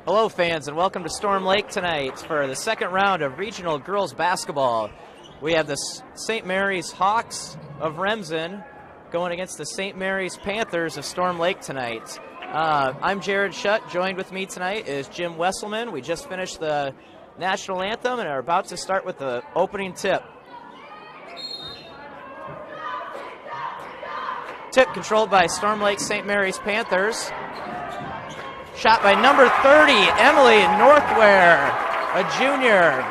Hello fans, and welcome to Storm Lake tonight for the second round of regional girls basketball. We have the St. Mary's Hawks of Remsen going against the St. Mary's Panthers of Storm Lake tonight. I'm Jared Schutt. Joined with me tonight is Jim Wesselman. We just finished the national anthem and are about to start with the opening tip. Tip controlled by Storm Lake St. Mary's Panthers. Shot by number 30, Emily Northware, a junior.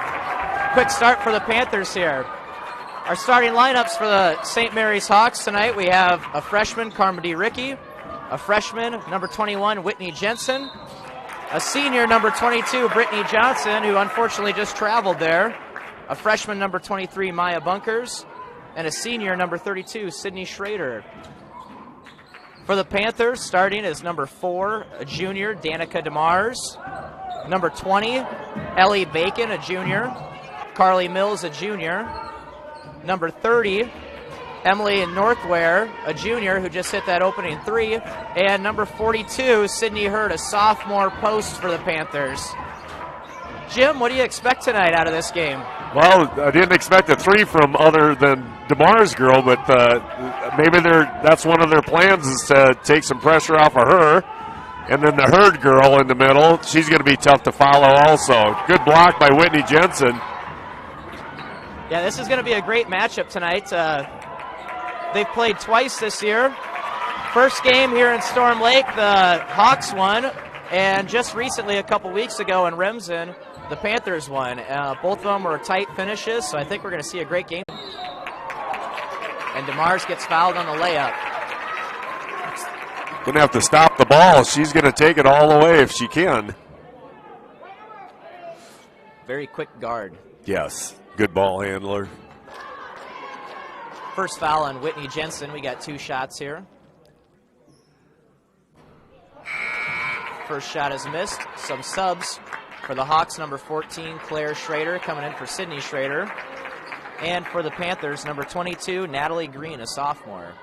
Quick start for the Panthers here. Our starting lineups for the St. Mary's Hawks tonight, we have a freshman, Carmody Ricky, a freshman, number 21, Whitney Jensen, a senior, number 22, Brittany Johnson, who unfortunately just traveled there, a freshman, number 23, Maya Bunkers, and a senior, number 32, Sydney Schrader. For the Panthers, starting is number 4, a junior, Danica DeMars. Number 20, Ellie Bacon, a junior. Carly Mills, a junior. Number 30, Emily Northware, a junior who just hit that opening 3. And number 42, Sydney Hurd, a sophomore post for the Panthers. Jim, what do you expect tonight out of this game? Well, I didn't expect a 3 from other than DeMar's girl, but maybe that's one of their plans is to take some pressure off of her. And then the Hurd girl in the middle, she's going to be tough to follow also. Good block by Whitney Jensen. Yeah, this is going to be a great matchup tonight. They've played twice this year. First game here in Storm Lake, the Hawks won. And just recently, a couple weeks ago in Remsen, the Panthers won. Both of them were tight finishes, so I think we're going to see a great game. And DeMars gets fouled on the layup. Going to have to stop the ball. She's going to take it all the way if she can. Very quick guard. Yes, good ball handler. First foul on Whitney Jensen. We got 2 shots here. First shot is missed. Some subs for the Hawks, number 14, Claire Schrader, coming in for Sydney Schrader. And for the Panthers, number 22, Natalie Green, a sophomore.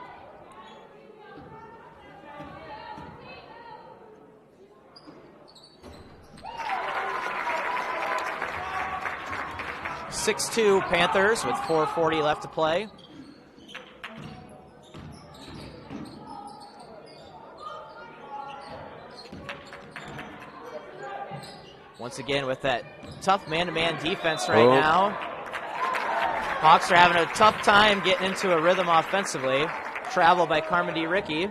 (6-2) Panthers with 4:40 left to play. Once again with that tough man-to-man defense right now. Hawks are having a tough time getting into a rhythm offensively. Travel by Carmody Ricky.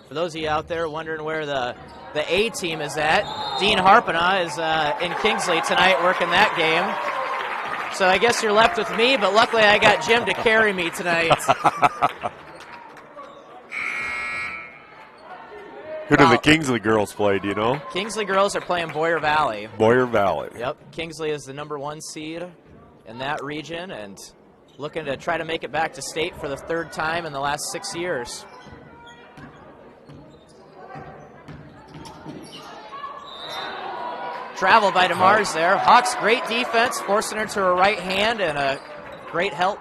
For those of you out there wondering where the A team is at, Dean Harpena is in Kingsley tonight working that game. So I guess you're left with me, but luckily I got Jim to carry me tonight. Who do the Kingsley girls play, do you know? Kingsley girls are playing Boyer Valley. Boyer Valley. Yep, Kingsley is the number 1 seed in that region and looking to try to make it back to state for the 3rd time in the last 6 years. Travel by DeMars there. Hawks, great defense, forcing her to her right hand and a great help.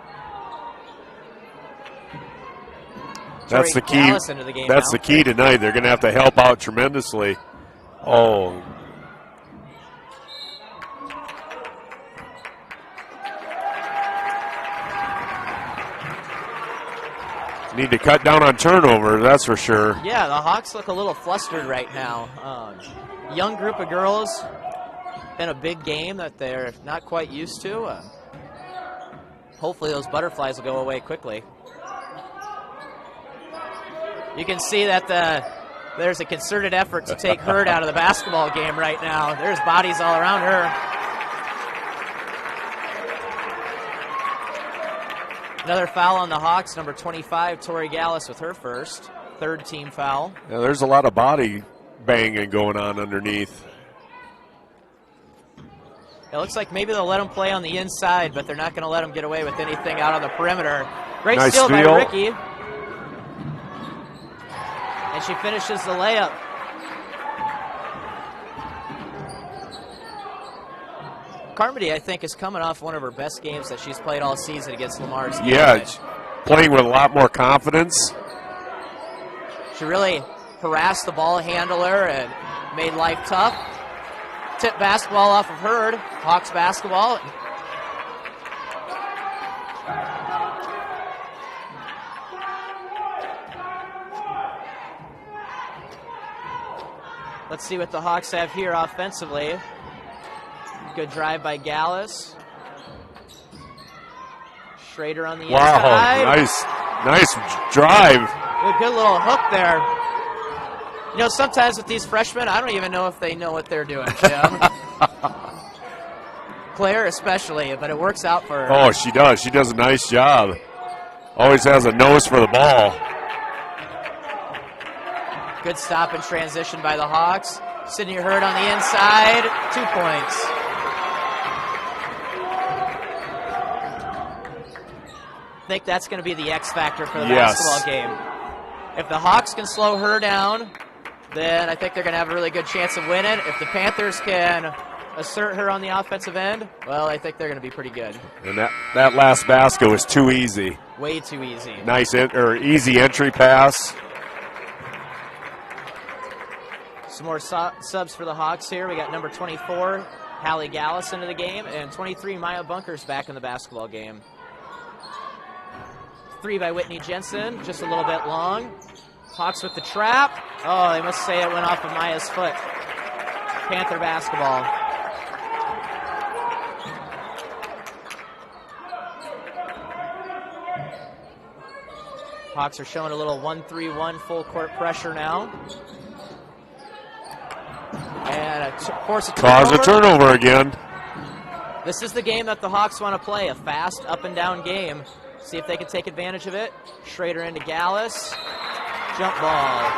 That's the key. That's the key tonight. They're going to have to help out tremendously. Oh. Need to cut down on turnover, that's for sure. Yeah, the Hawks look a little flustered right now. Young group of girls in a big game that they're not quite used to. Hopefully those butterflies will go away quickly. You can see that there's a concerted effort to take Hurd out of the basketball game right now. There's bodies all around her. Another foul on the Hawks, number 25, Tori Gallus with her first. 3rd team foul. Yeah, there's a lot of body banging going on underneath. It looks like maybe they'll let them play on the inside, but they're not going to let them get away with anything out on the perimeter. Great nice steal by steal. Ricky. And she finishes the layup. Carmody, I think, is coming off one of her best games that she's played all season against Lamar's. Yeah, playing with a lot more confidence. She really harassed the ball handler and made life tough. Tip basketball off of Hurd. Hawks basketball. Let's see what the Hawks have here offensively. Good drive by Gallus. Schrader on the inside. Nice drive. Good little hook there. You know, sometimes with these freshmen, I don't even know if they know what they're doing, Jim. Claire especially, but it works out for her. Oh, she does. She does a nice job. Always has a nose for the ball. Good stop and transition by the Hawks. Sydney Hurd on the inside. 2 points. I think that's going to be the X factor for the basketball game. If the Hawks can slow her down, then I think they're going to have a really good chance of winning. If the Panthers can assert her on the offensive end, well, I think they're going to be pretty good. And that last basket was too easy. Way too easy. Nice easy entry pass. Some more subs for the Hawks here. We got number 24, Hallie Gallus, into the game, and 23, Maya Bunkers back in the basketball game. 3 by Whitney Jensen, just a little bit long. Hawks with the trap. Oh, they must say it went off of Maya's foot. Panther basketball. Hawks are showing a little 1-3-1 full court pressure now. And force a turnover. Cause a turnover again. This is the game that the Hawks want to play, a fast up and down game. See if they can take advantage of it. Schrader into Gallus. Jump ball.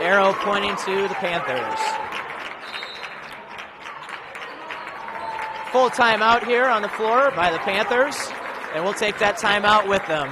Arrow pointing to the Panthers. Full timeout here on the floor by the Panthers, and we'll take that timeout with them.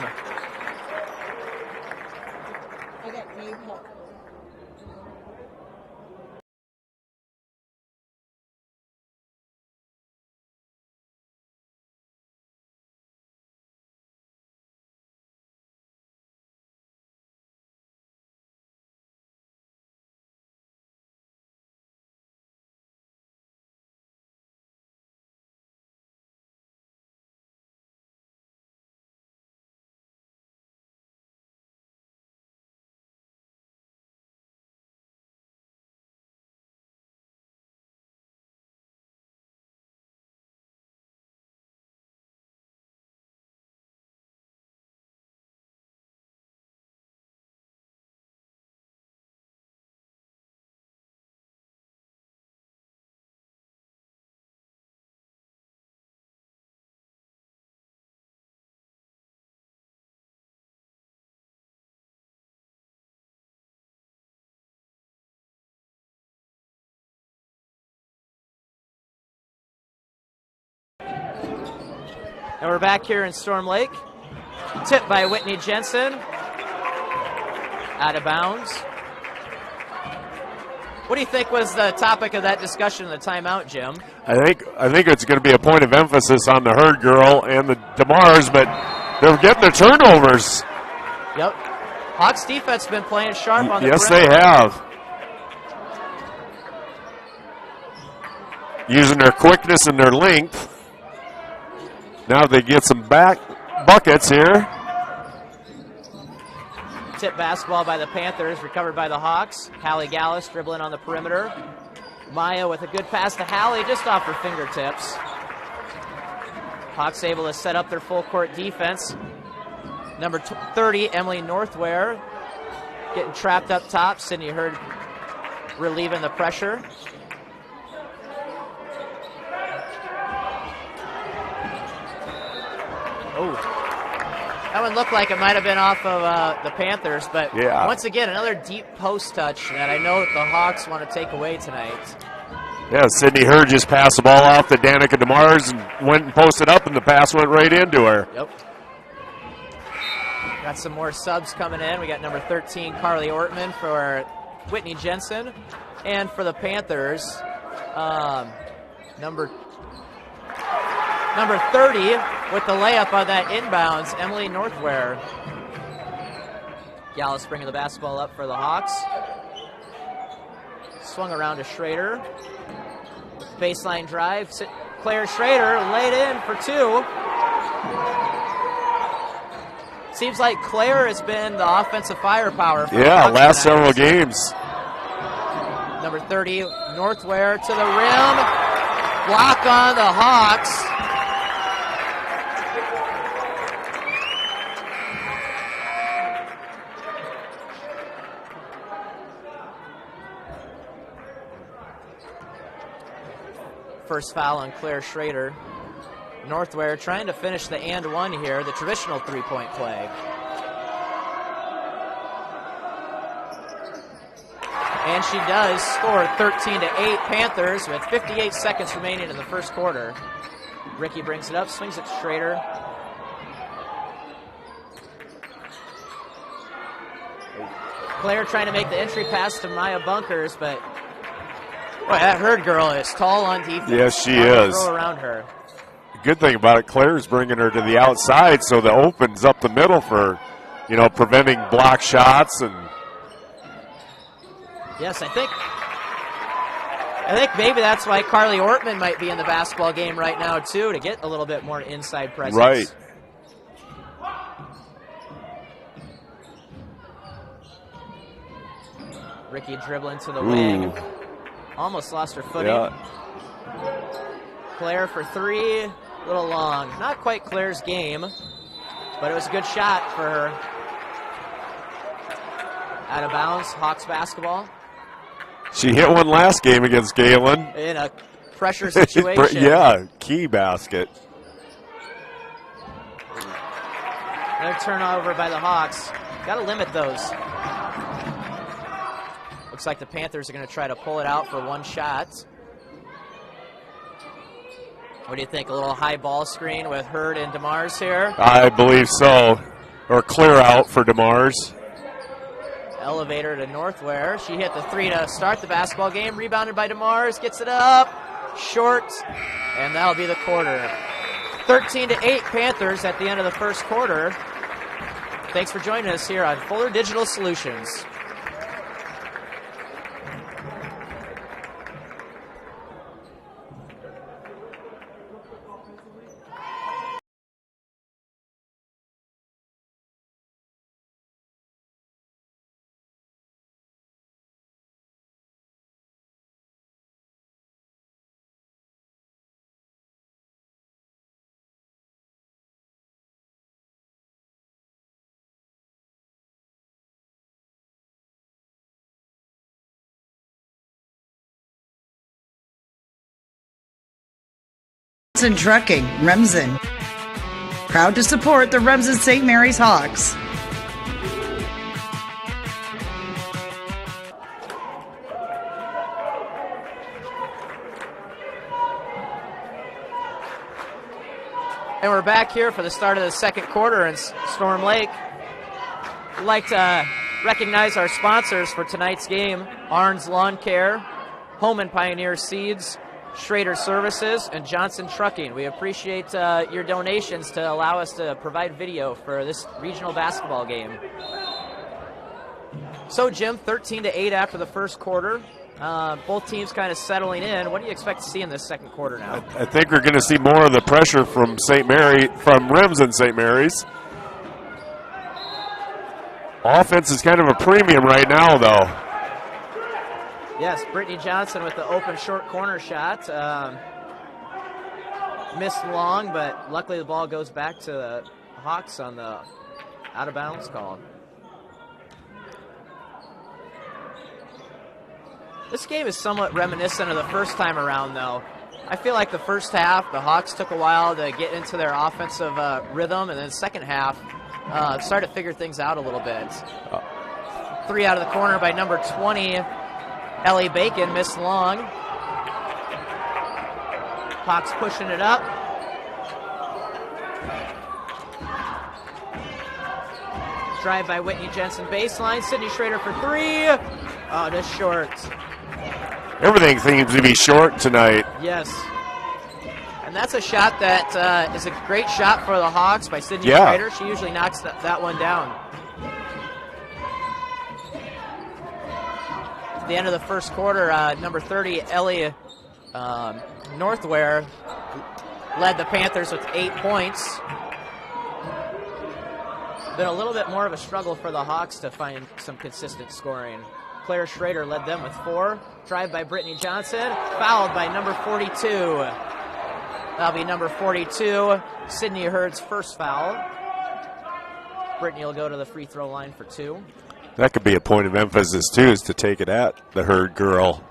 And we're back here in Storm Lake. Tip by Whitney Jensen. Out of bounds. What do you think was the topic of that discussion in the timeout, Jim? I think it's going to be a point of emphasis on the Hurd girl and the DeMars, but they're getting the turnovers. Yep. Hawks defense been playing sharp on the Yes, perimeter. they have. Using their quickness and their length. Now they get some back buckets here. Tip basketball by the Panthers, recovered by the Hawks. Hallie Gallus dribbling on the perimeter. Maya with a good pass to Hallie, just off her fingertips. Hawks able to set up their full court defense. Number 30, Emily Northware, getting trapped up top. Sydney Hurd relieving the pressure. Oh, that one looked like it might have been off of the Panthers, but once again, another deep post touch that I know that the Hawks want to take away tonight. Yeah, Sydney Hurd just passed the ball off to Danica DeMars and went and posted up, and the pass went right into her. Yep. Got some more subs coming in. We got number 13, Carly Ortman, for Whitney Jensen. And for the Panthers, number 30, with the layup on that inbounds, Emily Northware. Gallus bringing the basketball up for the Hawks. Swung around to Schrader. Baseline drive. Claire Schrader laid in for 2. Seems like Claire has been the offensive firepower for the Hawks last tonight. several games. Number 30, Northware to the rim. Block on the Hawks. First foul on Claire Schrader. Northware trying to finish the and one here, the traditional three-point play. And she does score 13-8 Panthers with 58 seconds remaining in the first quarter. Ricky brings it up, swings it to Schrader. Claire trying to make the entry pass to Maya Bunkers, but boy, that Hurd girl is tall on defense. Yes, she is. Throw around her. Good thing about it, Claire's bringing her to the outside, so that opens up the middle for, preventing block shots. And yes, I think maybe that's why Carly Ortman might be in the basketball game right now too, to get a little bit more inside presence. Right. Ricky dribbling to the wing. Almost lost her footing. Yeah. Claire for 3, a little long. Not quite Claire's game, but it was a good shot for her. Out of bounds, Hawks basketball. She hit one last game against Galen. In a pressure situation. Yeah, key basket. Another turnover by the Hawks. Got to limit those. Looks like the Panthers are going to try to pull it out for one shot. What do you think? A little high ball screen with Hurd and DeMars here? I believe so. Or clear out for DeMars. Elevator to Northware. She hit the 3 to start the basketball game. Rebounded by DeMars. Gets it up. Short. And that'll be the quarter. 13-8 Panthers at the end of the first quarter. Thanks for joining us here on Fuller Digital Solutions. And Trucking, Remsen. Proud to support the Remsen St. Mary's Hawks. And we're back here for the start of the second quarter in Storm Lake. I'd like to recognize our sponsors for tonight's game: Arns Lawn Care, Home and Pioneer Seeds, Schrader Services, and Johnson Trucking. We appreciate your donations to allow us to provide video for this regional basketball game. So, Jim, 13-8 after the first quarter. Both teams kind of settling in. What do you expect to see in this second quarter now? I think we're going to see more of the pressure from Remsen St. Mary's. Offense is kind of a premium right now, though. Yes, Brittany Johnson with the open short corner shot. Missed long, but luckily the ball goes back to the Hawks on the out-of-bounds call. This game is somewhat reminiscent of the first time around, though. I feel like the first half, the Hawks took a while to get into their offensive rhythm, and then the second half started to figure things out a little bit. 3 out of the corner by number 20, Ellie Bacon, missed long. Hawks pushing it up. Drive by Whitney Jensen baseline. Sydney Schrader for 3. Oh, just short. Everything seems to be short tonight. Yes. And And that's a shot that is a great shot for the Hawks by Sydney Schrader. She usually knocks that one down. At the end of the first quarter, number 30, Ellie Northware, led the Panthers with 8 points. Been a little bit more of a struggle for the Hawks to find some consistent scoring. Claire Schrader led them with 4. Drive by Brittany Johnson, fouled by number 42. That'll be number 42, Sydney Hurd's first foul. Brittany will go to the free throw line for 2. That could be a point of emphasis, too, is to take it at the Hurd girl,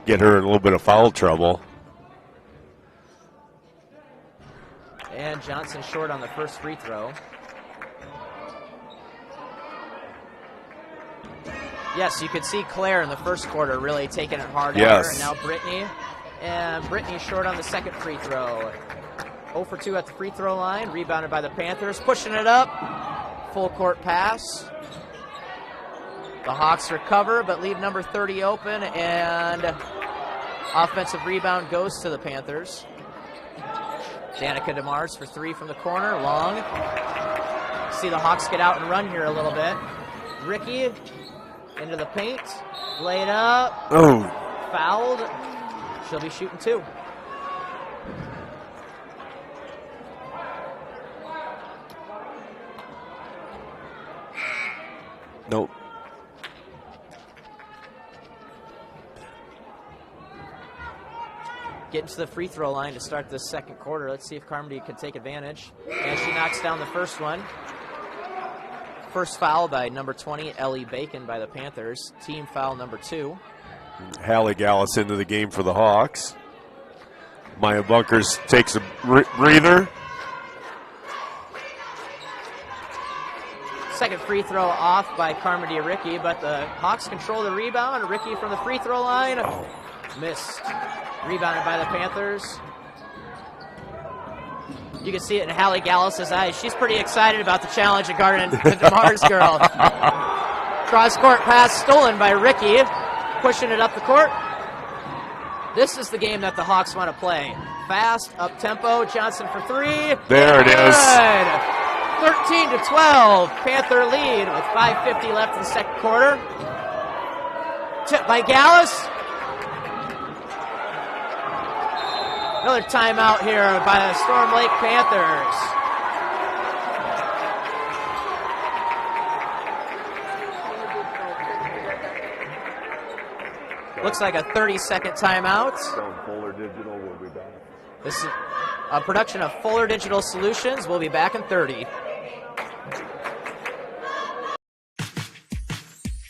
get her in a little bit of foul trouble. And Johnson short on the first free throw. Yes, you could see Claire in the first quarter really taking it hard at her, and now Brittany. And Brittany short on the second free throw. 0 for 2 at the free throw line, rebounded by the Panthers, pushing it up. Full court pass. The Hawks recover, but leave number 30 open, and offensive rebound goes to the Panthers. Danica DeMars for 3 from the corner, long. See the Hawks get out and run here a little bit. Ricky into the paint, laid up, fouled. She'll be shooting 2. Nope. Getting to the free throw line to start this second quarter. Let's see if Carmody can take advantage. And she knocks down the first one. First foul by number 20, Ellie Bacon by the Panthers. Team foul number 2. Hallie Gallus into the game for the Hawks. Maya Bunkers takes a breather. Second free throw off by Carmody Ricky, but the Hawks control the rebound. Ricky from the free throw line. Missed. Rebounded by the Panthers. You can see it in Hallie Gallus' eyes. She's pretty excited about the challenge of guarding the DeMars girl. Cross-court pass stolen by Ricky, pushing it up the court. This is the game that the Hawks want to play. Fast, up-tempo, Johnson for 3. There it is. 13-12, Panther lead with 5:50 left in the second quarter. Tip by Gallus. Another timeout here by the Storm Lake Panthers. Looks like a 30-second timeout. Fuller Digital will be back. This is a production of Fuller Digital Solutions. We'll be back in 30.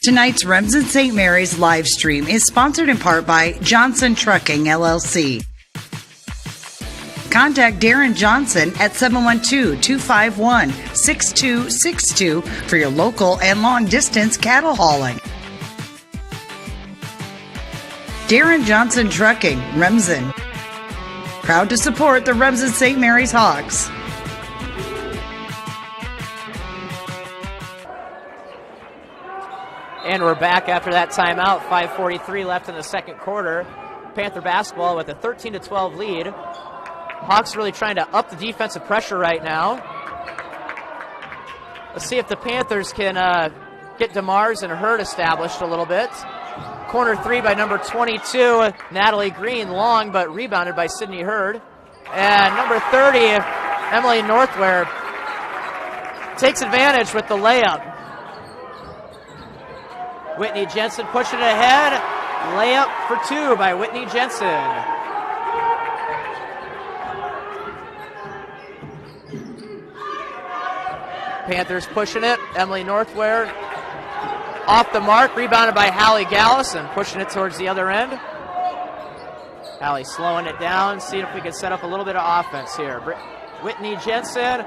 Tonight's Remsen St. Mary's live stream is sponsored in part by Johnson Trucking, LLC. Contact Darren Johnson at 712-251-6262 for your local and long-distance cattle hauling. Darren Johnson Trucking, Remsen. Proud to support the Remsen St. Mary's Hawks. And we're back after that timeout. 5:43 left in the second quarter. Panther basketball with a 13-12 lead. Hawks really trying to up the defensive pressure right now. Let's see if the Panthers can get DeMars and Hurd established a little bit. Corner 3 by number 22, Natalie Green, long but rebounded by Sydney Hurd. And number 30, Emily Northware, takes advantage with the layup. Whitney Jensen pushing it ahead. Layup for 2 by Whitney Jensen. Panthers pushing it. Emily Northware off the mark, rebounded by Hallie Gallus and pushing it towards the other end. Hallie slowing it down, seeing if we can set up a little bit of offense here. Whitney Jensen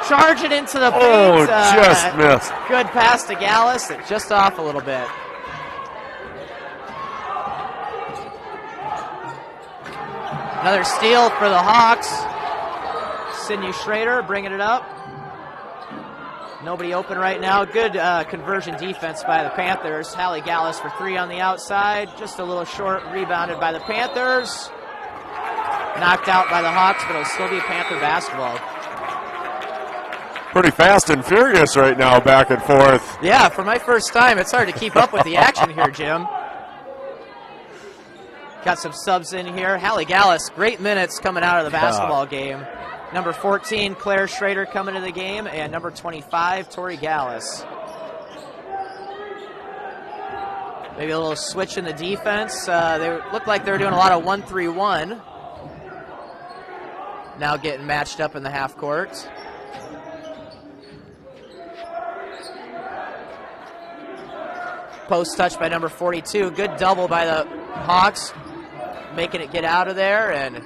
charging into the paint. Just missed. Good pass to Gallus, just off a little bit. Another steal for the Hawks. Sydney Schrader bringing it up. Nobody open right now. Good conversion defense by the Panthers. Hallie Gallus for 3 on the outside. Just a little short, rebounded by the Panthers. knocked out by the Hawks, but it'll still be Panther basketball. Pretty fast and furious right now, back and forth. Yeah, for my first time, it's hard to keep up with the action here, Jim. Got some subs in here. Hallie Gallus, great minutes coming out of the basketball game. Number 14, Claire Schrader coming to the game, and number 25, Tori Gallus. Maybe a little switch in the defense. They looked like they were doing a lot of 1-3-1. Now getting matched up in the half court. Post touch by number 42. Good double by the Hawks, making it get out of there, and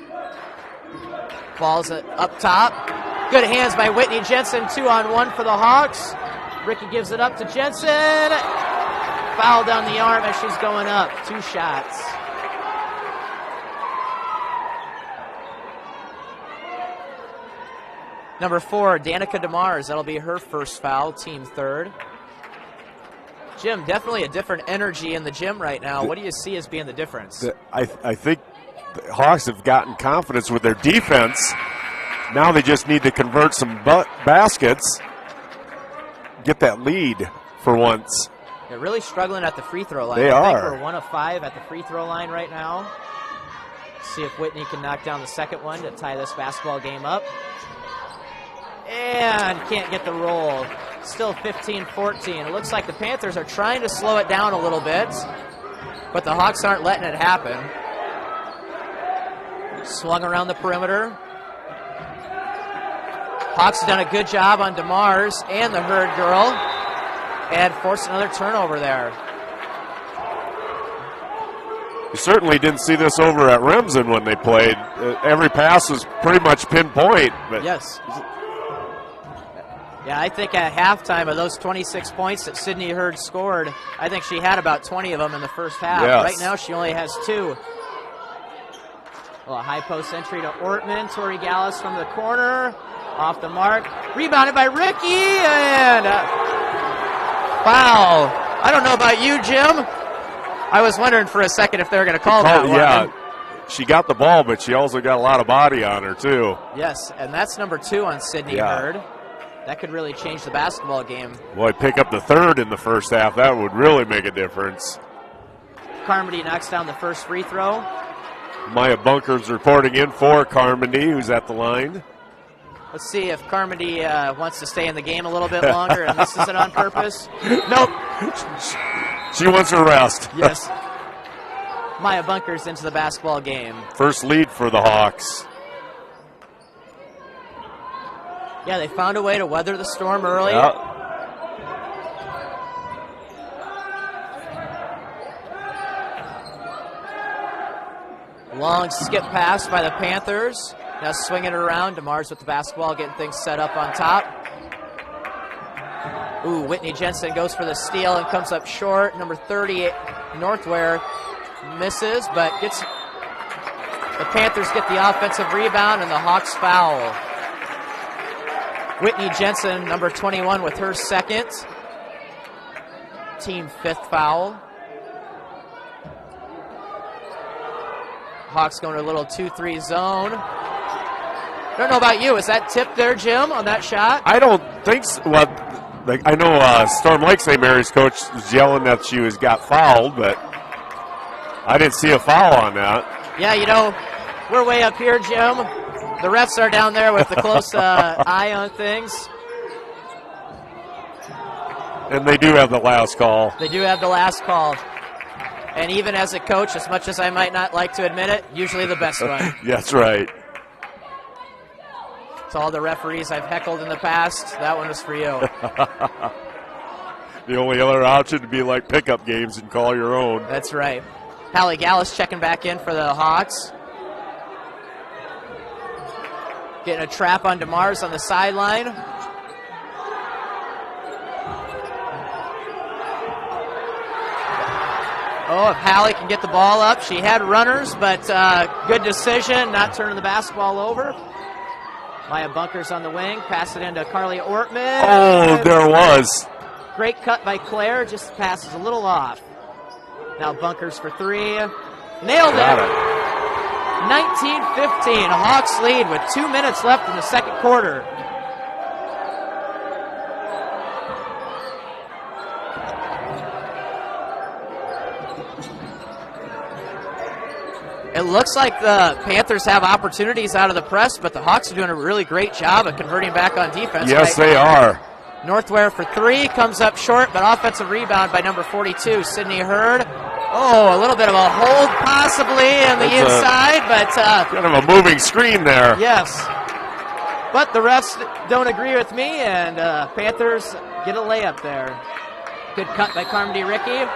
ball's up top. Good hands by Whitney Jensen, 2-on-1 for the Hawks. Ricky gives it up to Jensen. Foul down the arm as she's going up. 2 shots. Number 4, Danica DeMars. That'll be her first foul, team third. Jim, definitely a different energy in the gym right now. What do you see as being the difference? I think the Hawks have gotten confidence with their defense. Now they just need to convert some baskets, get that lead for once. They're really struggling at the free throw line. They I are. think we're 1 of 5 at the free throw line right now. See if Whitney can knock down the second one to tie this basketball game up. And can't get the roll. Still 15-14. It looks like the Panthers are trying to slow it down a little bit, but the Hawks aren't letting it happen. Swung around the perimeter. Hawks have done a good job on DeMars and the Herd girl, and forced another turnover there. You certainly didn't see this over at Remsen when they played. Every pass was pretty much pinpoint. But yes. Yeah, I think at halftime of those 26 points that Sydney Hurd scored, I think she had about 20 of them in the first half. Yes. Right now she only has 2. Well, a high post entry to Ortman. Tori Gallus from the corner. Off the mark. Rebounded by Ricky, and foul. I don't know about you, Jim. I was wondering for a second if they were going to call that one. Yeah, she got the ball, but she also got a lot of body on her, too. Yes, and that's number 2 on Sydney Hurd. That could really change the basketball game. Boy, pick up the third in the first half. That would really make a difference. Carmody knocks down the first free throw. Maya Bunker's reporting in for Carmody, who's at the line. Let's see if Carmody wants to stay in the game a little bit longer and misses it on purpose. Nope. She wants her rest. Yes. Maya Bunkers into the basketball game. First lead for the Hawks. Yeah, they found a way to weather the storm early. Yep. Long skip pass by the Panthers. Now swinging it around. DeMars with the basketball, getting things set up on top. Ooh, Whitney Jensen goes for the steal and comes up short. Number 30, Northware, misses, but gets. The Panthers get the offensive rebound, and the Hawks foul. Whitney Jensen, number 21, with her second. Team 5th foul. Hawks going to a little 2-3 zone. Don't know about you. Is that tipped there, Jim, on that shot? I don't think so. Well, I know Storm Lake St. Mary's coach was yelling that she got fouled, but I didn't see a foul on that. Yeah, you know, we're way up here, Jim. The refs are down there with the close eye on things. And they do have the last call. They do have the last call. And even as a coach, as much as I might not like to admit it, usually the best one. That's right. To all the referees I've heckled in the past, that one was for you. The only other option would be like pickup games and call your own. That's right. Hallie Gallus checking back in for the Hawks. Getting a trap on DeMars on the sideline. Oh, if Hallie can get the ball up. She had runners, but good decision, not turning the basketball over. Maya Bunkers on the wing. Pass it into Carly Ortman. Oh, there was. Great cut by Claire. Just passes a little off. Now Bunkers for 3. Nailed it. 19-15. Hawks lead with 2 minutes left in the second quarter. It looks like the Panthers have opportunities out of the press, but the Hawks are doing a really great job of converting back on defense. Yes, they are. Northware for three, comes up short, but offensive rebound by number 42, Sydney Hurd. Oh, a little bit of a hold possibly on the inside, but... kind of a moving screen there. Yes. But the refs don't agree with me, and Panthers get a layup there. Good cut by Carmody Ricky.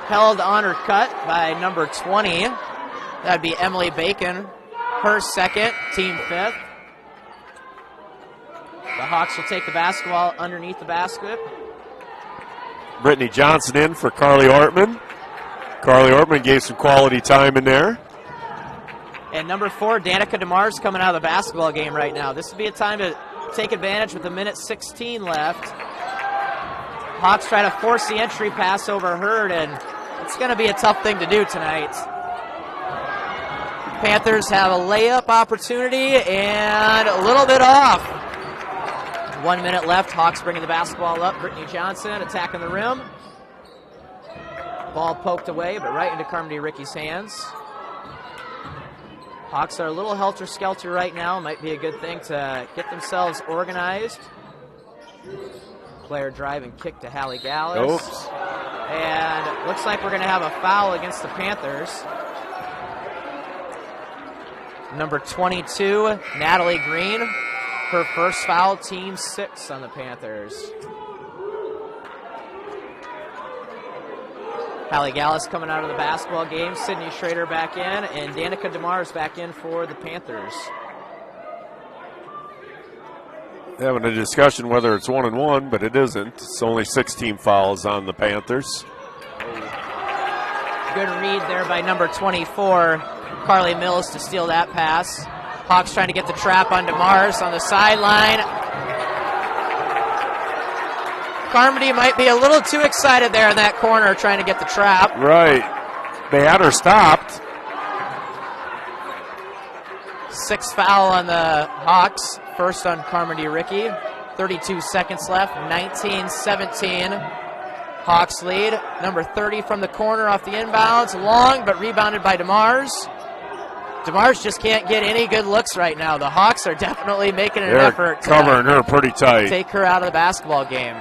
Held on her cut by number 20. That'd be Emily Bacon. Her second, team fifth. The Hawks will take the basketball underneath the basket. Brittany Johnson in for Carly Ortman. Carly Ortman gave some quality time in there. And number 4, Danica DeMars coming out of the basketball game right now. This would be a time to take advantage with a minute 16 left. Hawks try to force the entry pass over Hurd, and it's going to be a tough thing to do tonight. Panthers have a layup opportunity and a little bit off. 1 minute left. Hawks bringing the basketball up. Brittany Johnson attacking the rim. Ball poked away, but right into Carmody Ricky's hands. Hawks are a little helter-skelter right now. Might be a good thing to get themselves organized. Player drive and kick to Hallie Gallus. Oops. And looks like we're going to have a foul against the Panthers. Number 22, Natalie Green. Her first foul, team 6 on the Panthers. Hallie Gallus coming out of the basketball game. Sydney Schrader back in, and Danica DeMars back in for the Panthers. Having a discussion whether it's 1-1, but it isn't. It's only 16 fouls on the Panthers. Good read there by number 24, Carly Mills, to steal that pass. Hawks trying to get the trap on DeMars on the sideline. Carmody might be a little too excited there in that corner trying to get the trap. Right. They had her stopped. 6th foul on the Hawks. First on Carmody Ricky. 32 seconds left. 19-17. Hawks lead. Number 30 from the corner off the inbounds. Long, but rebounded by DeMars. DeMars just can't get any good looks right now. The Hawks are definitely making an effort to covering her pretty tight. Take her out of the basketball game.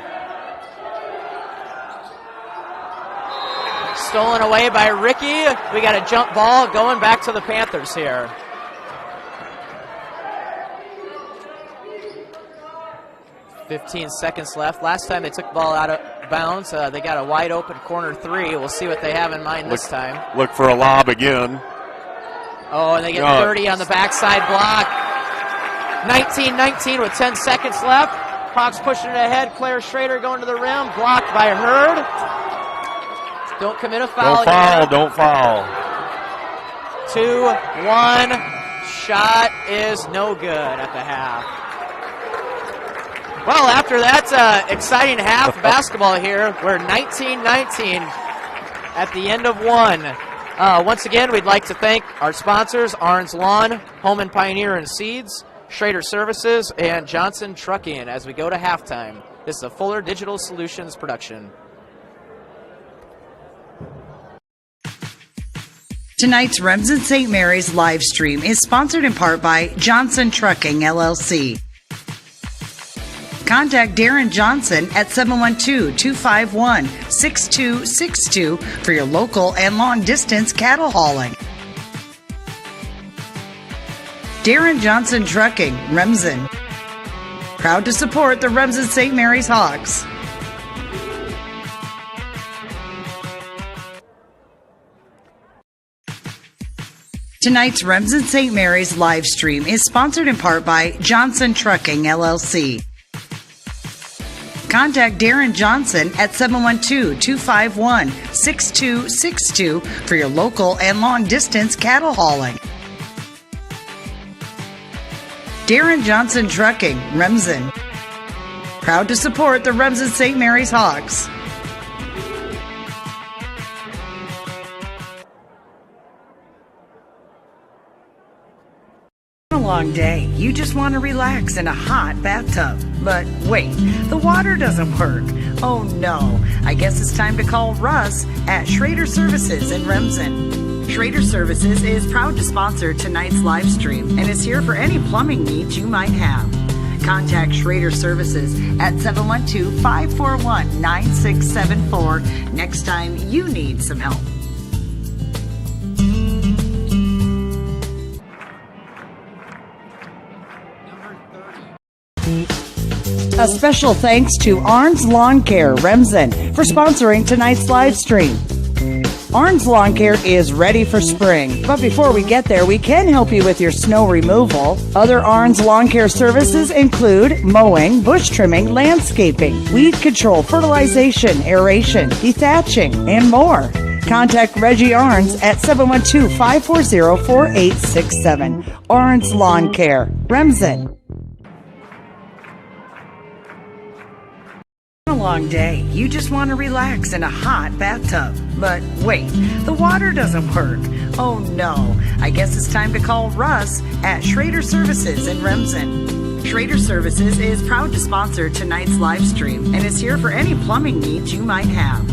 Stolen away by Ricky. We got a jump ball going back to the Panthers here. .15 seconds left. Last time they took the ball out of bounds, they got a wide open corner 3. We'll see what they have in mind this time. Look for a lob again. Oh, and they get 30 on the backside block. 19-19 with 10 seconds left. Hawks pushing it ahead. Claire Schrader going to the rim. Blocked by Hurd. Don't commit a foul. Don't foul. 2-1. Shot is no good at the half. Well, after that exciting half basketball here, we're 19-19 at the end of 1. Once again, we'd like to thank our sponsors, Arns Lawn, Home and Pioneer and Seeds, Schrader Services, and Johnson Trucking as we go to halftime. This is a Fuller Digital Solutions production. Tonight's Remsen St. Mary's live stream is sponsored in part by Johnson Trucking, LLC. Contact Darren Johnson at 712-251-6262 for your local and long-distance cattle hauling. Darren Johnson Trucking, Remsen. Proud to support the Remsen St. Mary's Hawks. Tonight's Remsen St. Mary's live stream is sponsored in part by Johnson Trucking, LLC. Contact Darren Johnson at 712-251-6262 for your local and long-distance cattle hauling. Darren Johnson Trucking, Remsen. Proud to support the Remsen St. Mary's Hawks. Long day. You just want to relax in a hot bathtub. But wait, the water doesn't work. Oh no, I guess it's time to call Russ at Schrader Services in Remsen. Schrader Services is proud to sponsor tonight's live stream and is here for any plumbing needs you might have. Contact Schrader Services at 712-541-9674 next time you need some help. A special thanks to Arns Lawn Care, Remsen, for sponsoring tonight's live stream. Arns Lawn Care is ready for spring, but before we get there, we can help you with your snow removal. Other Arns Lawn Care services include mowing, bush trimming, landscaping, weed control, fertilization, aeration, dethatching, and more. Contact Reggie Arns at 712-540-4867. Arns Lawn Care, Remsen. A long day. You just want to relax in a hot bathtub. But wait, the water doesn't work. Oh no, I guess it's time to call Russ at Schrader Services in Remsen. Schrader Services is proud to sponsor tonight's live stream and is here for any plumbing needs you might have.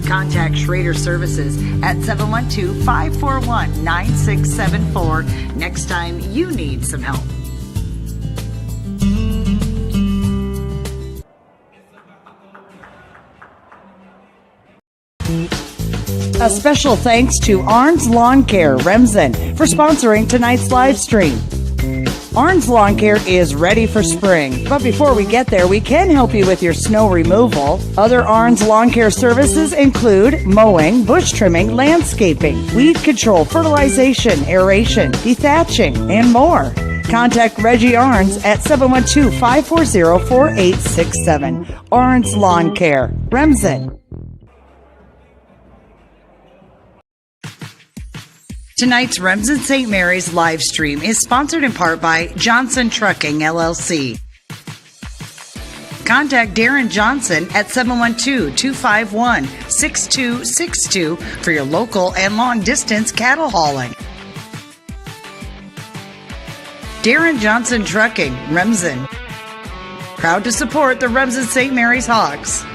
Contact Schrader Services at 712-541-9674 next time you need some help. A special thanks to Arns Lawn Care, Remsen, for sponsoring tonight's live stream. Arns Lawn Care is ready for spring, but before we get there, we can help you with your snow removal. Other Arns Lawn Care services include mowing, bush trimming, landscaping, weed control, fertilization, aeration, dethatching, and more. Contact Reggie Arns at 712-540-4867. Arns Lawn Care, Remsen. Tonight's Remsen St. Mary's live stream is sponsored in part by Johnson Trucking, LLC. Contact Darren Johnson at 712-251-6262 for your local and long-distance cattle hauling. Darren Johnson Trucking, Remsen. Proud to support the Remsen St. Mary's Hawks.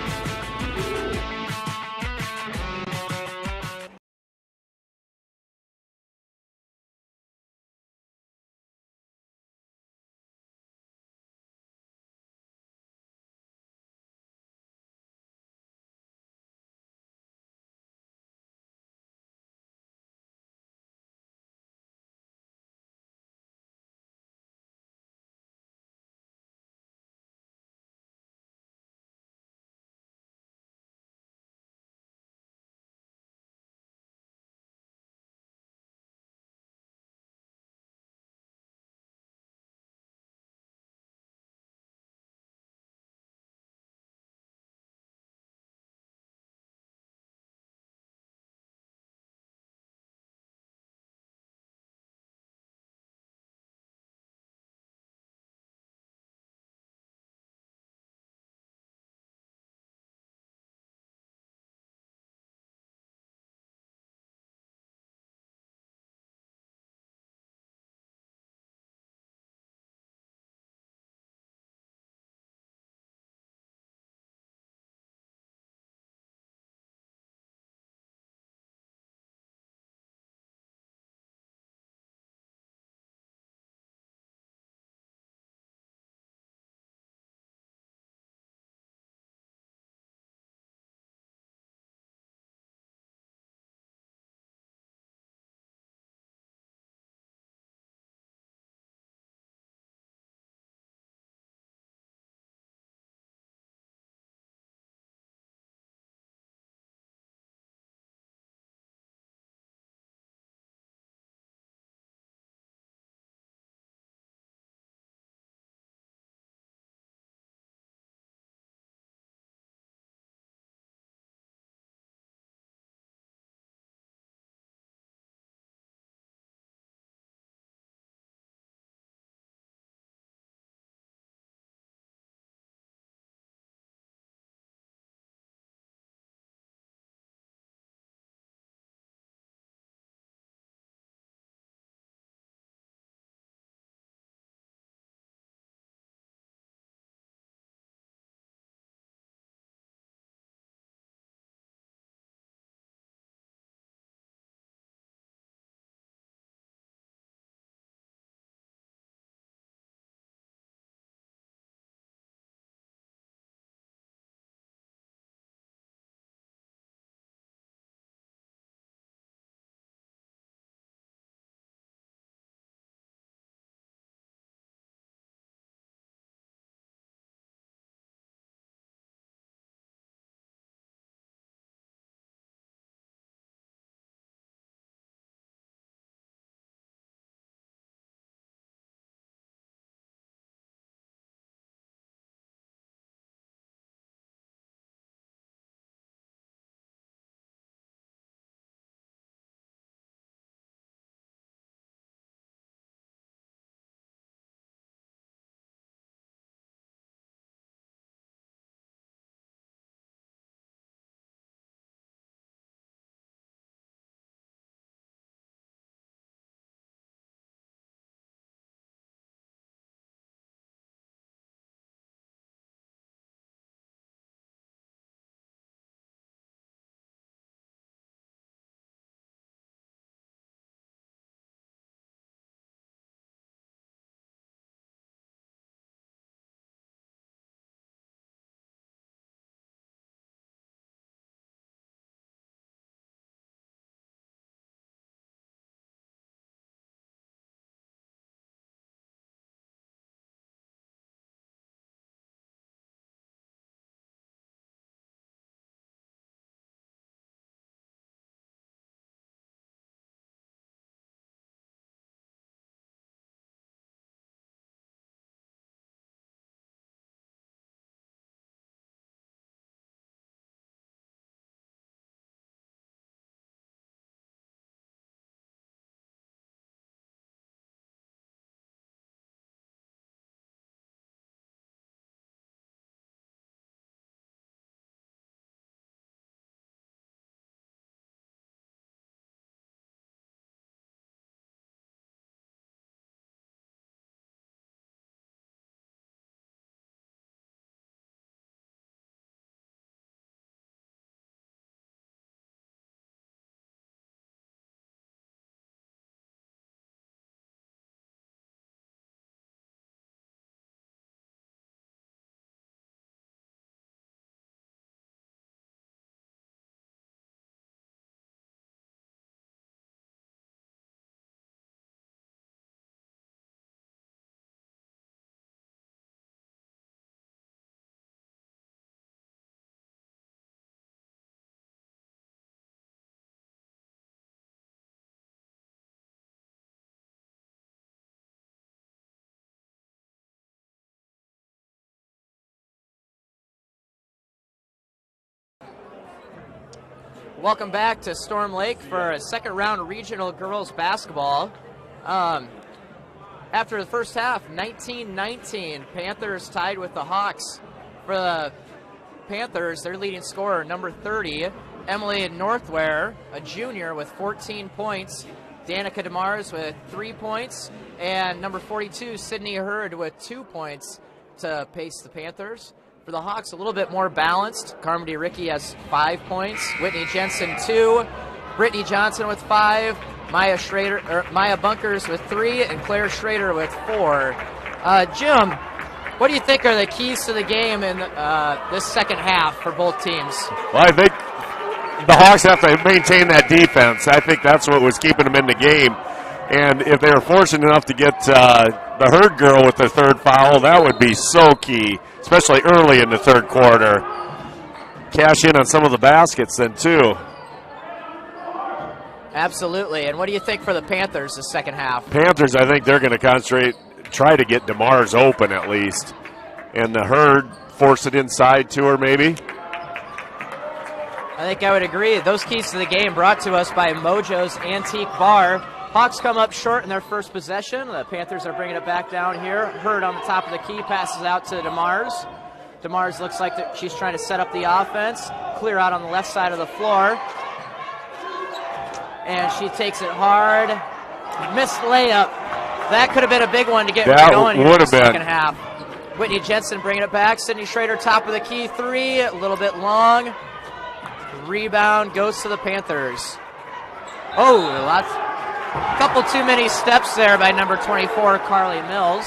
Welcome back to Storm Lake for a second round regional girls basketball. After the first half, 19-19, Panthers tied with the Hawks. For the Panthers, their leading scorer, number 30, Emily Northware, a junior with 14 points. Danica DeMars with 3 points. And number 42, Sydney Hurd with 2 points to pace the Panthers. For the Hawks, a little bit more balanced. Carmody Ricky has 5 points. Whitney Jensen, 2. Brittany Johnson with 5. Maya Bunkers with 3. And Claire Schrader with 4. Jim, what do you think are the keys to the game in this second half for both teams? Well, I think the Hawks have to maintain that defense. I think that's what was keeping them in the game. And if they were fortunate enough to get the Hurd girl with their third foul, that would be so key, especially early in the third quarter. Cash in on some of the baskets then, too. Absolutely. And what do you think for the Panthers the second half? Panthers, I think they're going to concentrate, try to get DeMars open at least. And the Hurd force it inside to her maybe. I think I would agree. Those keys to the game brought to us by Mojo's Antique Bar. Hawks come up short in their first possession. The Panthers are bringing it back down here. Hurd on the top of the key, passes out to DeMars. DeMars looks like she's trying to set up the offense. Clear out on the left side of the floor. And she takes it hard. Missed layup. That could have been a big one to get going here in the second half. Whitney Jensen bringing it back. Sydney Schrader, top of the key, 3. A little bit long. Rebound goes to the Panthers. Couple too many steps there by number 24, Carly Mills.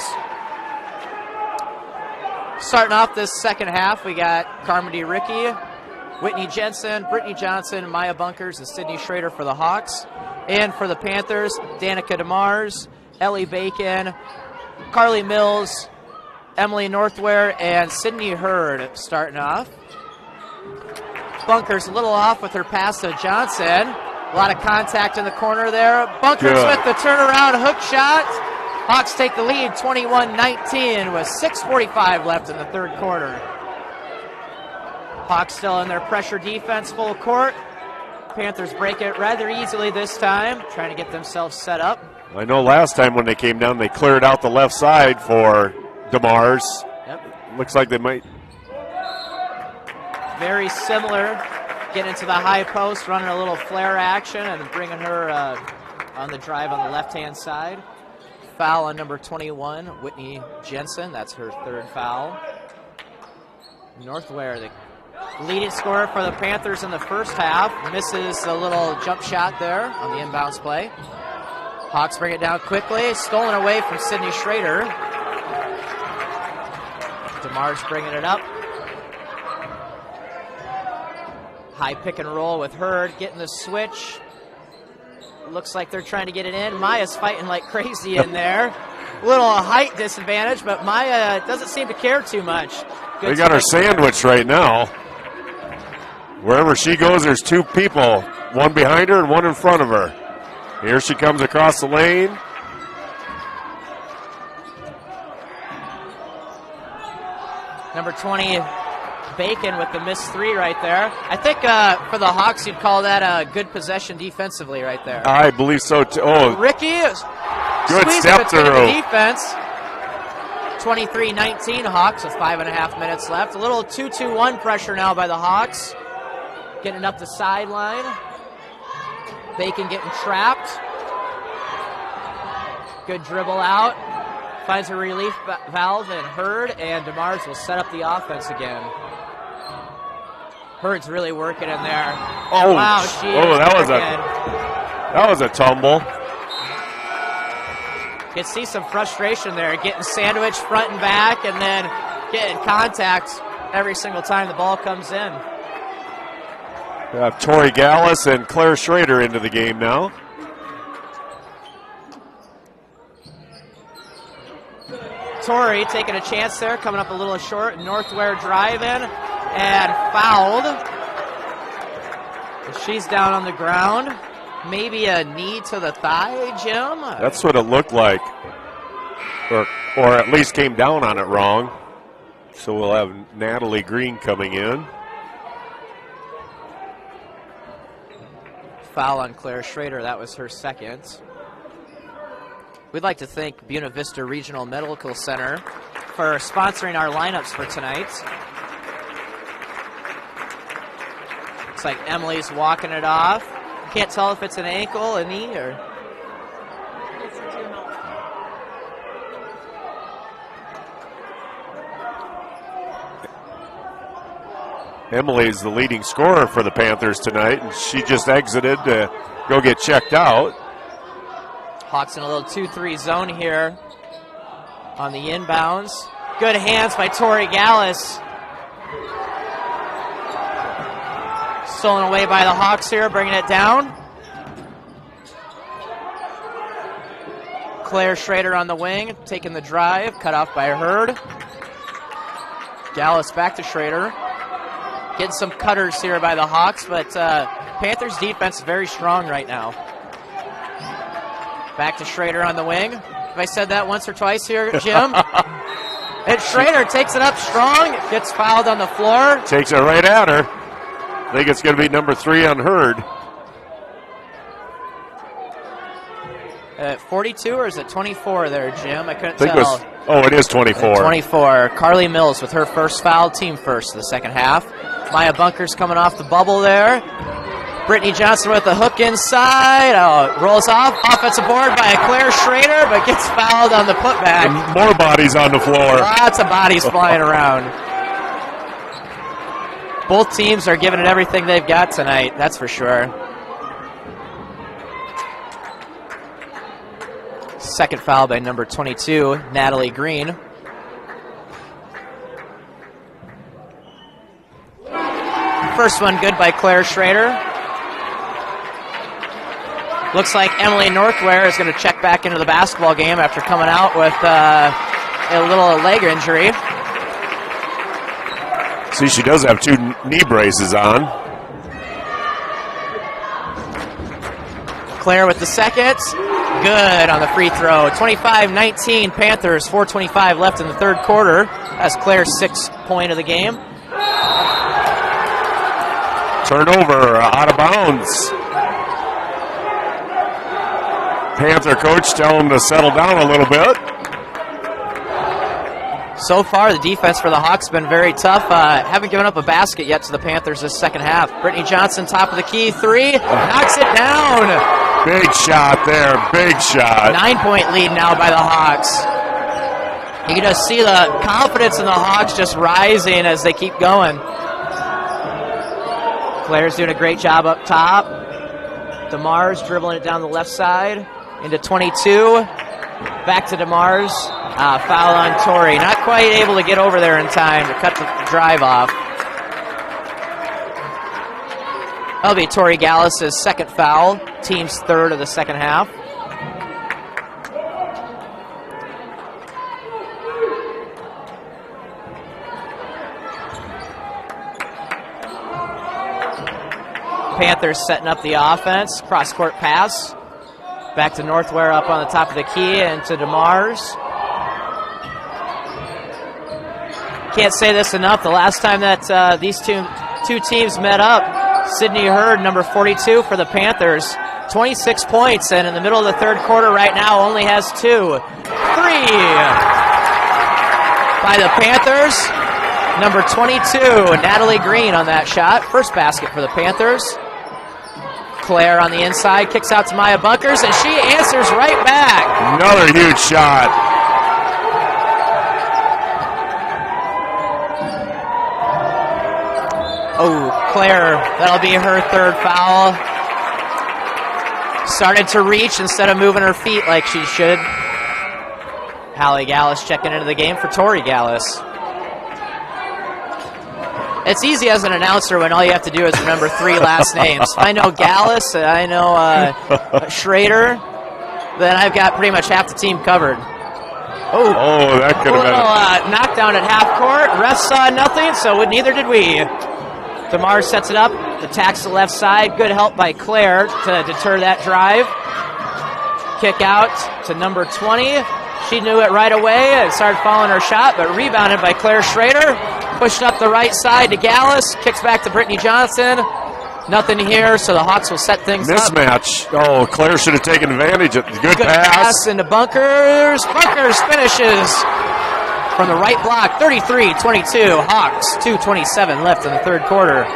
Starting off this second half, we got Carmody Ricky, Whitney Jensen, Brittany Johnson, Maya Bunkers, and Sydney Schrader for the Hawks. And for the Panthers, Danica DeMars, Ellie Bacon, Carly Mills, Emily Northware, and Sydney Hurd starting off. Bunkers a little off with her pass to Johnson. A lot of contact in the corner there. Bunkers with the turnaround hook shot. Hawks take the lead 21-19 with 6:45 left in the third quarter. Hawks still in their pressure defense full court. Panthers break it rather easily this time, trying to get themselves set up. I know last time when they came down, they cleared out the left side for DeMars. Yep. Looks like they might. Very similar. Getting into the high post, running a little flare action, and bringing her on the drive on the left-hand side. Foul on number 21, Whitney Jensen. That's her third foul. Northware, the leading scorer for the Panthers in the first half, misses a little jump shot there on the inbounds play. Hawks bring it down quickly. Stolen away from Sydney Schrader. DeMars bringing it up. High pick and roll with Hurd, getting the switch. Looks like they're trying to get it in. Maya's fighting like crazy in there. Little height disadvantage, but Maya doesn't seem to care too much. Good they got her sandwiched right now. Wherever she goes, there's 2 people. One behind her and one in front of her. Here she comes across the lane. Number 20, Bacon with the missed 3 right there. I think for the Hawks, you'd call that a good possession defensively right there. I believe so, too. Oh, Ricky is good step through. The defense. 23-19 Hawks with 5.5 minutes left. A little 2-2-1 pressure now by the Hawks. Getting up the sideline. Bacon getting trapped. Good dribble out. Finds a relief valve in Hurd, and DeMars will set up the offense again. Hurd's really working in there. Oh, wow, that was a tumble. You can see some frustration there, getting sandwiched front and back, and then getting contact every single time the ball comes in. We have Tori Gallus and Claire Schrader into the game now. Tori taking a chance there, coming up a little short. Northware driving and fouled. She's down on the ground. Maybe a knee to the thigh, Jim? That's what it looked like. Or at least came down on it wrong. So we'll have Natalie Green coming in. foul on Claire Schrader. That was her second. We'd like to thank Buena Vista Regional Medical Center for sponsoring our lineups for tonight. Looks like Emily's walking it off. Can't tell if it's an ankle, a knee, or... Emily's the leading scorer for the Panthers tonight, and she just exited to go get checked out. Hawks in a little 2-3 zone here on the inbounds. Good hands by Tori Gallus. Stolen away by the Hawks here, bringing it down. Claire Schrader on the wing, taking the drive, cut off by Hurd. Gallus back to Schrader. Getting some cutters here by the Hawks, but Panthers defense is very strong right now. Back to Schrader on the wing. Have I said that once or twice here, Jim? And Schrader takes it up strong, gets fouled on the floor. Takes it right at her. I think it's going to be number 3 on Hurd. 42 or is it 24 there, Jim? I couldn't tell. It is 24. 24. Carly Mills with her first foul, team first of the second half. Maya Bunkers coming off the bubble there. Brittany Johnson with the hook inside. Rolls off. Offensive board by Claire Schrader, but gets fouled on the putback. And more bodies on the floor. Lots of bodies flying around. Both teams are giving it everything they've got tonight, that's for sure. Second foul by number 22, Natalie Green. First one good by Claire Schrader. Looks like Emily Northware is going to check back into the basketball game after coming out with a little leg injury. See, she does have 2 knee braces on. Claire with the second. Good on the free throw. 25-19 Panthers, 4:25 left in the third quarter. That's Claire's 6th point of the game. Turnover, out of bounds. Panther coach telling them to settle down a little bit. So far, the defense for the Hawks has been very tough. Haven't given up a basket yet to the Panthers this second half. Brittany Johnson, top of the key, 3. Knocks it down. Big shot there, big shot. 9-point lead now by the Hawks. You can just see the confidence in the Hawks just rising as they keep going. Claire's doing a great job up top. DeMars dribbling it down the left side into 22. Back to DeMars. Foul on Tori. Not quite able to get over there in time to cut the drive off. That'll be Tori Gallus' second foul. Team's third of the second half. Panthers setting up the offense. Cross-court pass. Back to Northware up on the top of the key and to DeMars. Can't say this enough. The last time that these two teams met up, Sydney Hurd, number 42 for the Panthers, 26 points, and in the middle of the third quarter right now only has 2. 3 by the Panthers. Number 22, Natalie Green on that shot. First basket for the Panthers. Claire on the inside, kicks out to Maya Bunkers, and she answers right back. Another huge shot. Oh, Claire, that'll be her third foul. Started to reach instead of moving her feet like she should. Hallie Gallus checking into the game for Tori Gallus. It's easy as an announcer when all you have to do is remember 3 last names. I know Gallus, and I know Schrader, then I've got pretty much half the team covered. Oh, that could have been a knockdown at half court. Refs saw nothing, so neither did we. DeMars sets it up, attacks the left side. Good help by Claire to deter that drive. Kick out to number 20. She knew it right away and started following her shot, but rebounded by Claire Schrader. Pushed up the right side to Gallus. Kicks back to Brittany Johnson. Nothing here, so the Hawks will set things up. Mismatch. Oh, Claire should have taken advantage of the good pass pass. into Bunkers. Bunkers finishes from the right block. 33-22. Hawks, 2:27 left in the third quarter.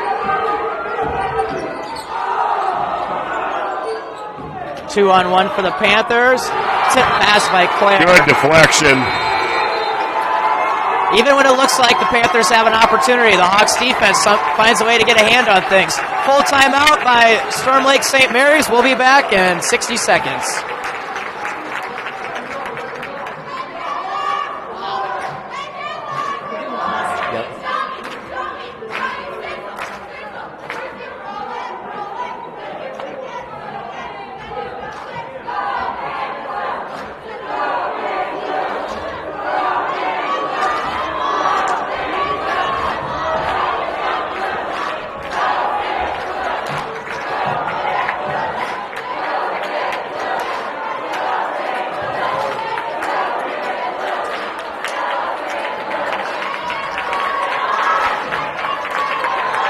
2-on-1 for the Panthers. Tip pass by Claire. Good deflection. Even when it looks like the Panthers have an opportunity, the Hawks defense finds a way to get a hand on things. Full timeout by Storm Lake St. Mary's. We'll be back in 60 seconds.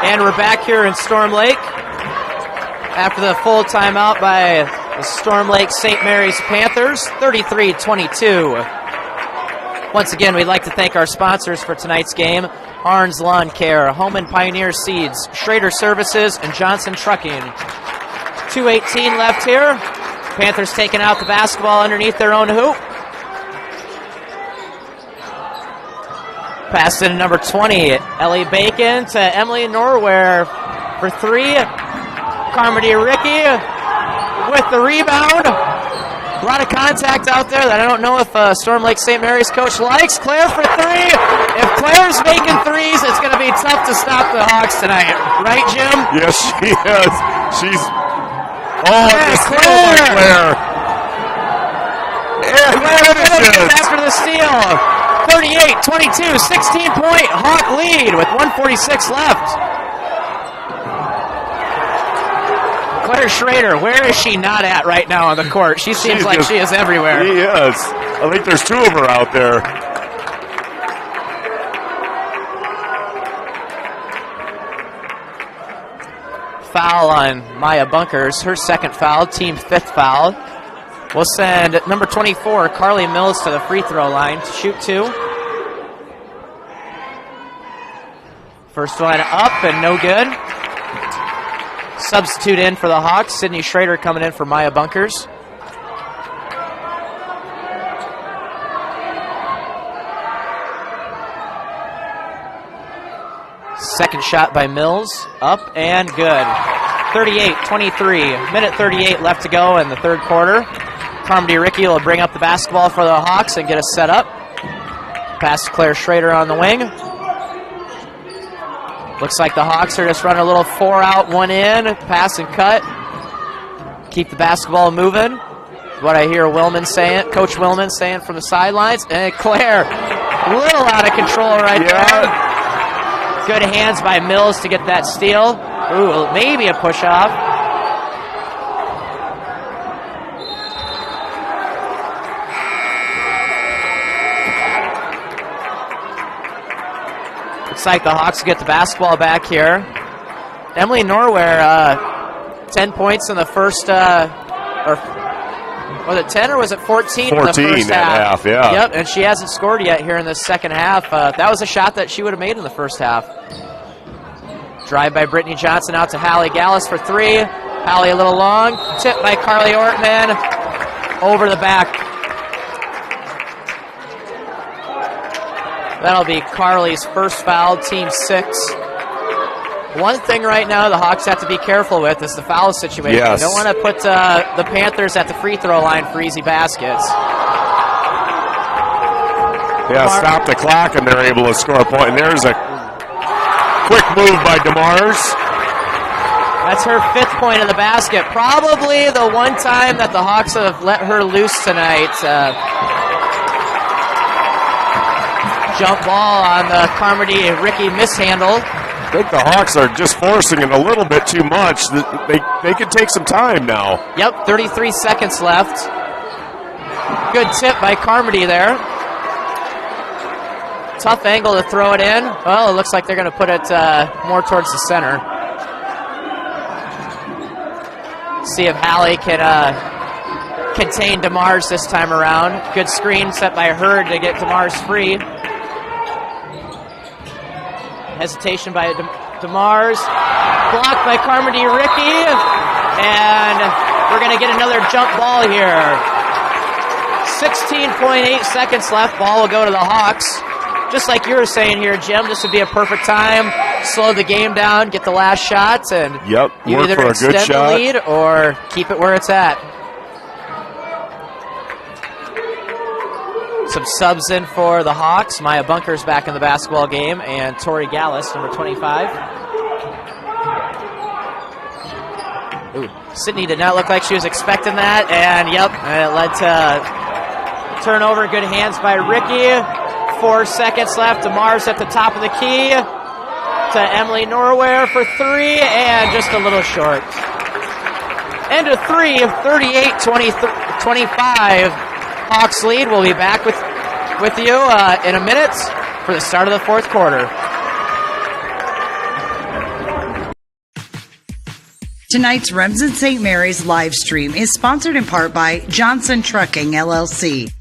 And we're back here in Storm Lake after the full timeout by the Storm Lake St. Mary's Panthers, 33-22. Once again, we'd like to thank our sponsors for tonight's game: Arns Lawn Care, Home and Pioneer Seeds, Schrader Services, and Johnson Trucking. 2:18 left here. Panthers taking out the basketball underneath their own hoop. Passed in number 20, Ellie Bacon to Emily Norware for three. Carmody Ricky with the rebound. A lot of contact out there that I don't know if Storm Lake St. Mary's coach likes. Claire for three. If Claire's making threes, it's going to be tough to stop the Hawks tonight. Right, Jim? Yes, she is. She's... Oh, yes, Claire! And Claire finishes after the steal. 38-22, 16-point Hawk lead with 1:46 left. Claire Schrader, where is she not at right now on the court? She seems like she is everywhere. She is. I think there's two of her out there. Foul on Maya Bunkers, her second foul, team fifth foul. We'll send number 24, Carly Mills, to the free throw line to shoot two. First one up and no good. Substitute in for the Hawks, Sydney Schrader coming in for Maya Bunkers. Second shot by Mills, up and good. 38-23, minute 38 left to go in the third quarter. Carmody Ricky will bring up the basketball for the Hawks and get us set up. Pass to Claire Schrader on the wing. Looks like the Hawks are just running a little 4 out, 1 in, pass and cut. Keep the basketball moving. What I hear Coach Willman saying from the sidelines. And Claire, a little out of control right there. Good hands by Mills to get that steal. Ooh, maybe a push-off. Looks like the Hawks get the basketball back here. Emily Norware, 10 points in the first, or was it 10 or was it 14 in the first half? Yeah. Yep, and she hasn't scored yet here in the second half. That was a shot that she would have made in the first half. Drive by Brittany Johnson out to Hallie Gallus for three. Hallie a little long. Tip by Carly Ortman. Over the back. That'll be Carly's first foul, team 6. One thing right now the Hawks have to be careful with is the foul situation. Yes. They don't want to put the Panthers at the free throw line for easy baskets. Yeah, stop the clock and they're able to score a point. And there's a quick move by DeMars. That's her 5th point of the basket. Probably the one time that the Hawks have let her loose tonight. Jump ball on the Carmody Ricky mishandle. I think the Hawks are just forcing it a little bit too much. They could take some time now. Yep, 33 seconds left. Good tip by Carmody there. Tough angle to throw it in. Well, it looks like they're going to put it more towards the center. See if Hallie can contain DeMars this time around. Good screen set by Hurd to get DeMars free. Hesitation by DeMars. Blocked by Carmody Ricky. And we're going to get another jump ball here. 16.8 seconds left. Ball will go to the Hawks. Just like you were saying here, Jim, this would be a perfect time. Slow the game down, get the last shots, and work either for a extend good shot. the lead or keep it where it's at. Some subs in for the Hawks. Maya Bunker's back in the basketball game, and Tori Gallus, number 25. Ooh, Sydney did not look like she was expecting that, and yep, it led to turnover. Good hands by Ricky. 4 seconds left. DeMars at the top of the key to Emily Norware for three, and just a little short. End of three, 38-25. Hawks lead. We'll be back with you in a minute for the start of the fourth quarter. Tonight's Remsen St. Mary's live stream is sponsored in part by Johnson Trucking, LLC.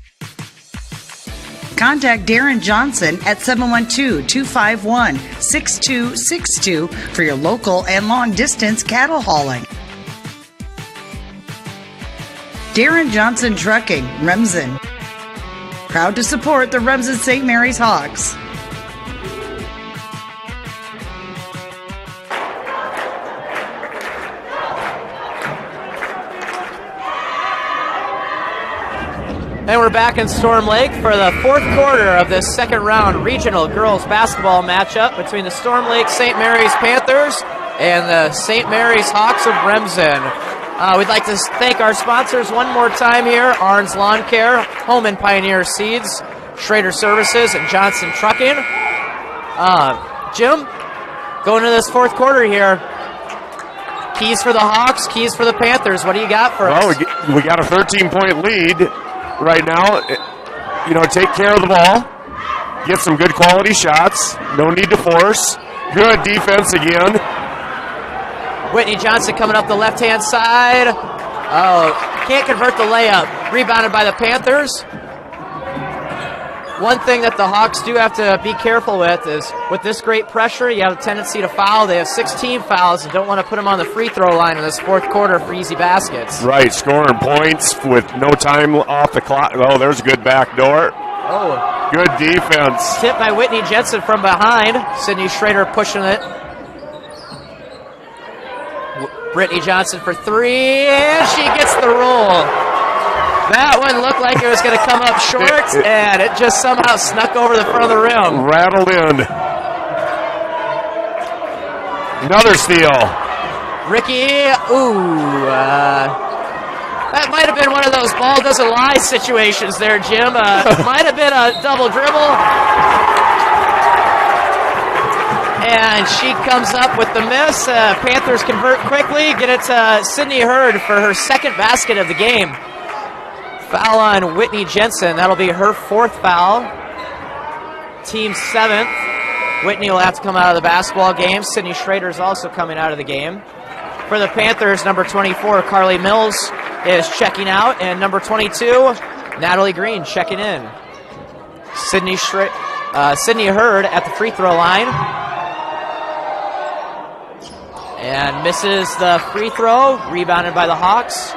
Contact Darren Johnson at 712-251-6262 for your local and long-distance cattle hauling. Darren Johnson Trucking, Remsen. Proud to support the Remsen St. Mary's Hawks. And we're back in Storm Lake for the fourth quarter of this second round regional girls basketball matchup between the Storm Lake St. Mary's Panthers and the St. Mary's Hawks of Remsen. We'd like to thank our sponsors one more time here: Arns Lawn Care, Home and Pioneer Seeds, Schrader Services, and Johnson Trucking. Jim, going into this fourth quarter here, keys for the Hawks, keys for the Panthers. What do you got for us? Well, we got a 13-point lead right now. Take care of the ball, get some good quality shots, no need to force, good defense again. Whitney Johnson coming up the left-hand side. Oh, can't convert the layup. Rebounded by the Panthers. One thing that the Hawks do have to be careful with is with this great pressure, you have a tendency to foul. They have 16 fouls and don't want to put them on the free throw line in this fourth quarter for easy baskets. Right, scoring points with no time off the clock. Oh, there's a good back door. Oh, good defense. Tipped by Whitney Jensen from behind. Sydney Schrader pushing it. Brittany Johnson for three, and she gets the roll. That one looked like it was going to come up short, and it just somehow snuck over the front of the rim. Rattled in. Another steal. Ricky, that might have been one of those ball doesn't lie situations there, Jim. Might have been a double dribble. And she comes up with the miss. Panthers convert quickly, get it to Sydney Hurd for her second basket of the game. Foul on Whitney Jensen. That'll be her fourth foul. Team seventh. Whitney will have to come out of the basketball game. Sydney Schrader is also coming out of the game. For the Panthers, number 24, Carly Mills is checking out. And number 22, Natalie Green checking in. Sydney Hurd at the free throw line. And misses the free throw. Rebounded by the Hawks.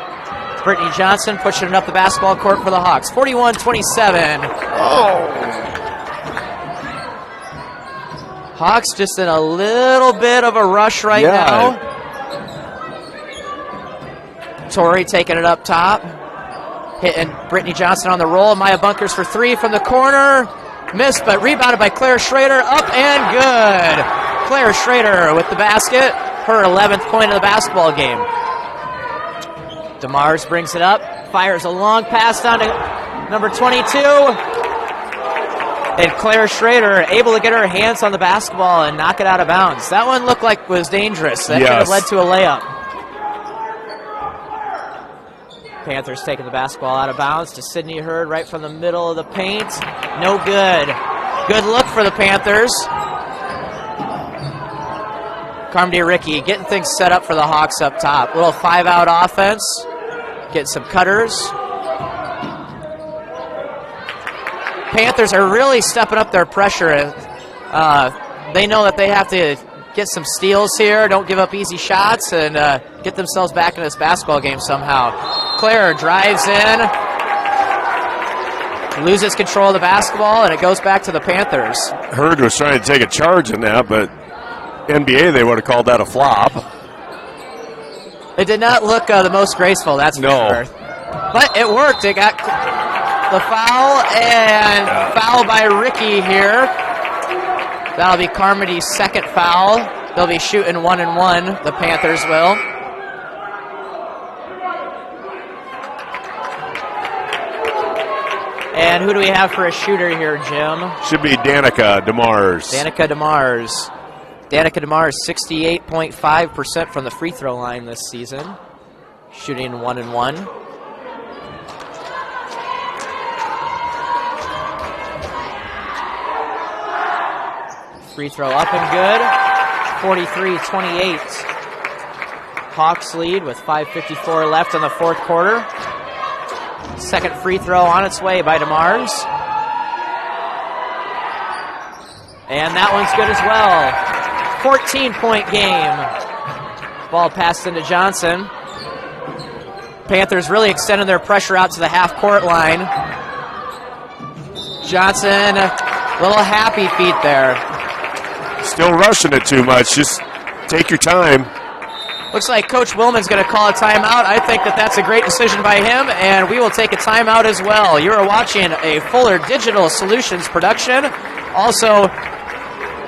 Brittany Johnson pushing it up the basketball court for the Hawks. 41-27. Oh. Hawks just in a little bit of a rush right now. Tori taking it up top. Hitting Brittany Johnson on the roll. Maya Bunkers for three from the corner. Missed, but rebounded by Claire Schrader. Up and good. Claire Schrader with the basket. Her 11th point of the basketball game. DeMars brings it up. Fires a long pass down to number 22. And Claire Schrader able to get her hands on the basketball and knock it out of bounds. That one looked like was dangerous. That could have led to a layup. Panthers taking the basketball out of bounds to Sydney Hurd right from the middle of the paint. No good. Good look for the Panthers. Carmody Ricky getting things set up for the Hawks up top. Little 5-out offense. Get some cutters. Panthers are really stepping up their pressure. They know that they have to get some steals here, don't give up easy shots, and get themselves back in this basketball game somehow. Claire drives in, loses control of the basketball, and it goes back to the Panthers. Hurd was trying to take a charge in that, but NBA, they would have called that a flop. It did not look the most graceful, that's for sure. But it worked. It got the foul, and foul by Ricky here. That'll be Carmody's second foul. They'll be shooting 1-1, the Panthers will. And who do we have for a shooter here, Jim? Should be Danica DeMars. Danica DeMars. Danica DeMars, 68.5% from the free throw line this season. Shooting 1-1. Free throw up and good. 43-28. Hawks lead with 5:54 left in the fourth quarter. Second free throw on its way by DeMars. And that one's good as well. 14-point game. Ball passed into Johnson. Panthers really extending their pressure out to the half-court line. Johnson, a little happy feet there. Still rushing it too much. Just take your time. Looks like Coach Willman's going to call a timeout. I think that that's a great decision by him, and we will take a timeout as well. You are watching a Fuller Digital Solutions production, also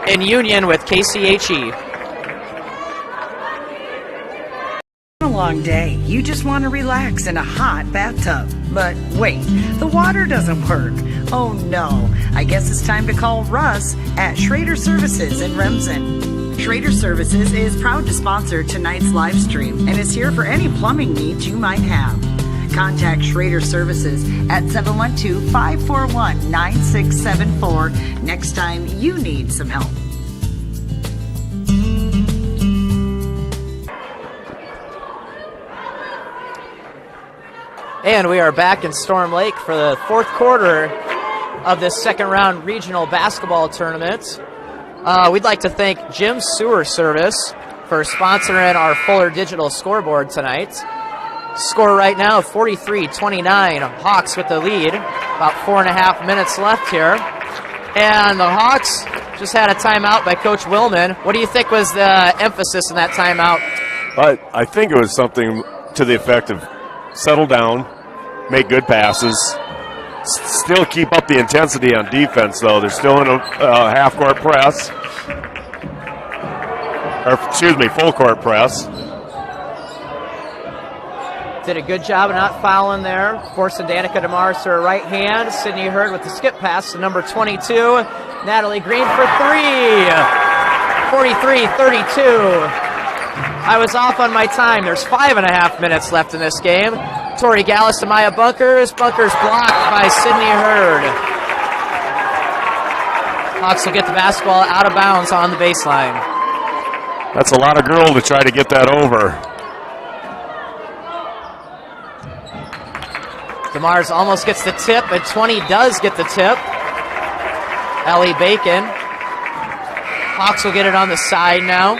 in union with KCHE. A long day. You just want to relax in a hot bathtub. But wait, the water doesn't work. Oh no. I guess it's time to call Russ at Schrader Services in Remsen. Schrader Services is proud to sponsor tonight's live stream and is here for any plumbing needs you might have. Contact Schrader Services at 712-541-9674 next time you need some help. And we are back in Storm Lake for the fourth quarter of this second round regional basketball tournament. We'd like to thank Jim's Sewer Service for sponsoring our Fuller Digital scoreboard tonight. Score right now, 43-29. Hawks with the lead. About 4.5 minutes left here. And the Hawks just had a timeout by Coach Willman. What do you think was the emphasis in that timeout? I think it was something to the effect of settle down, make good passes, still keep up the intensity on defense, though. They're still in a half-court press. Or, excuse me, full-court press. Did a good job of not fouling there, forcing Danica DeMars to her right hand. Sydney Hurd with the skip pass to number 22. Natalie Green for three. 43-32. I was off on my time. There's 5.5 minutes left in this game. Tori Gallus to Maya Bunkers. Bunkers blocked by Sydney Hurd. Hawks will get the basketball out of bounds on the baseline. That's a lot of girl to try to get that over. DeMars almost gets the tip, but 20 does get the tip. Ellie Bacon. Hawks will get it on the side now.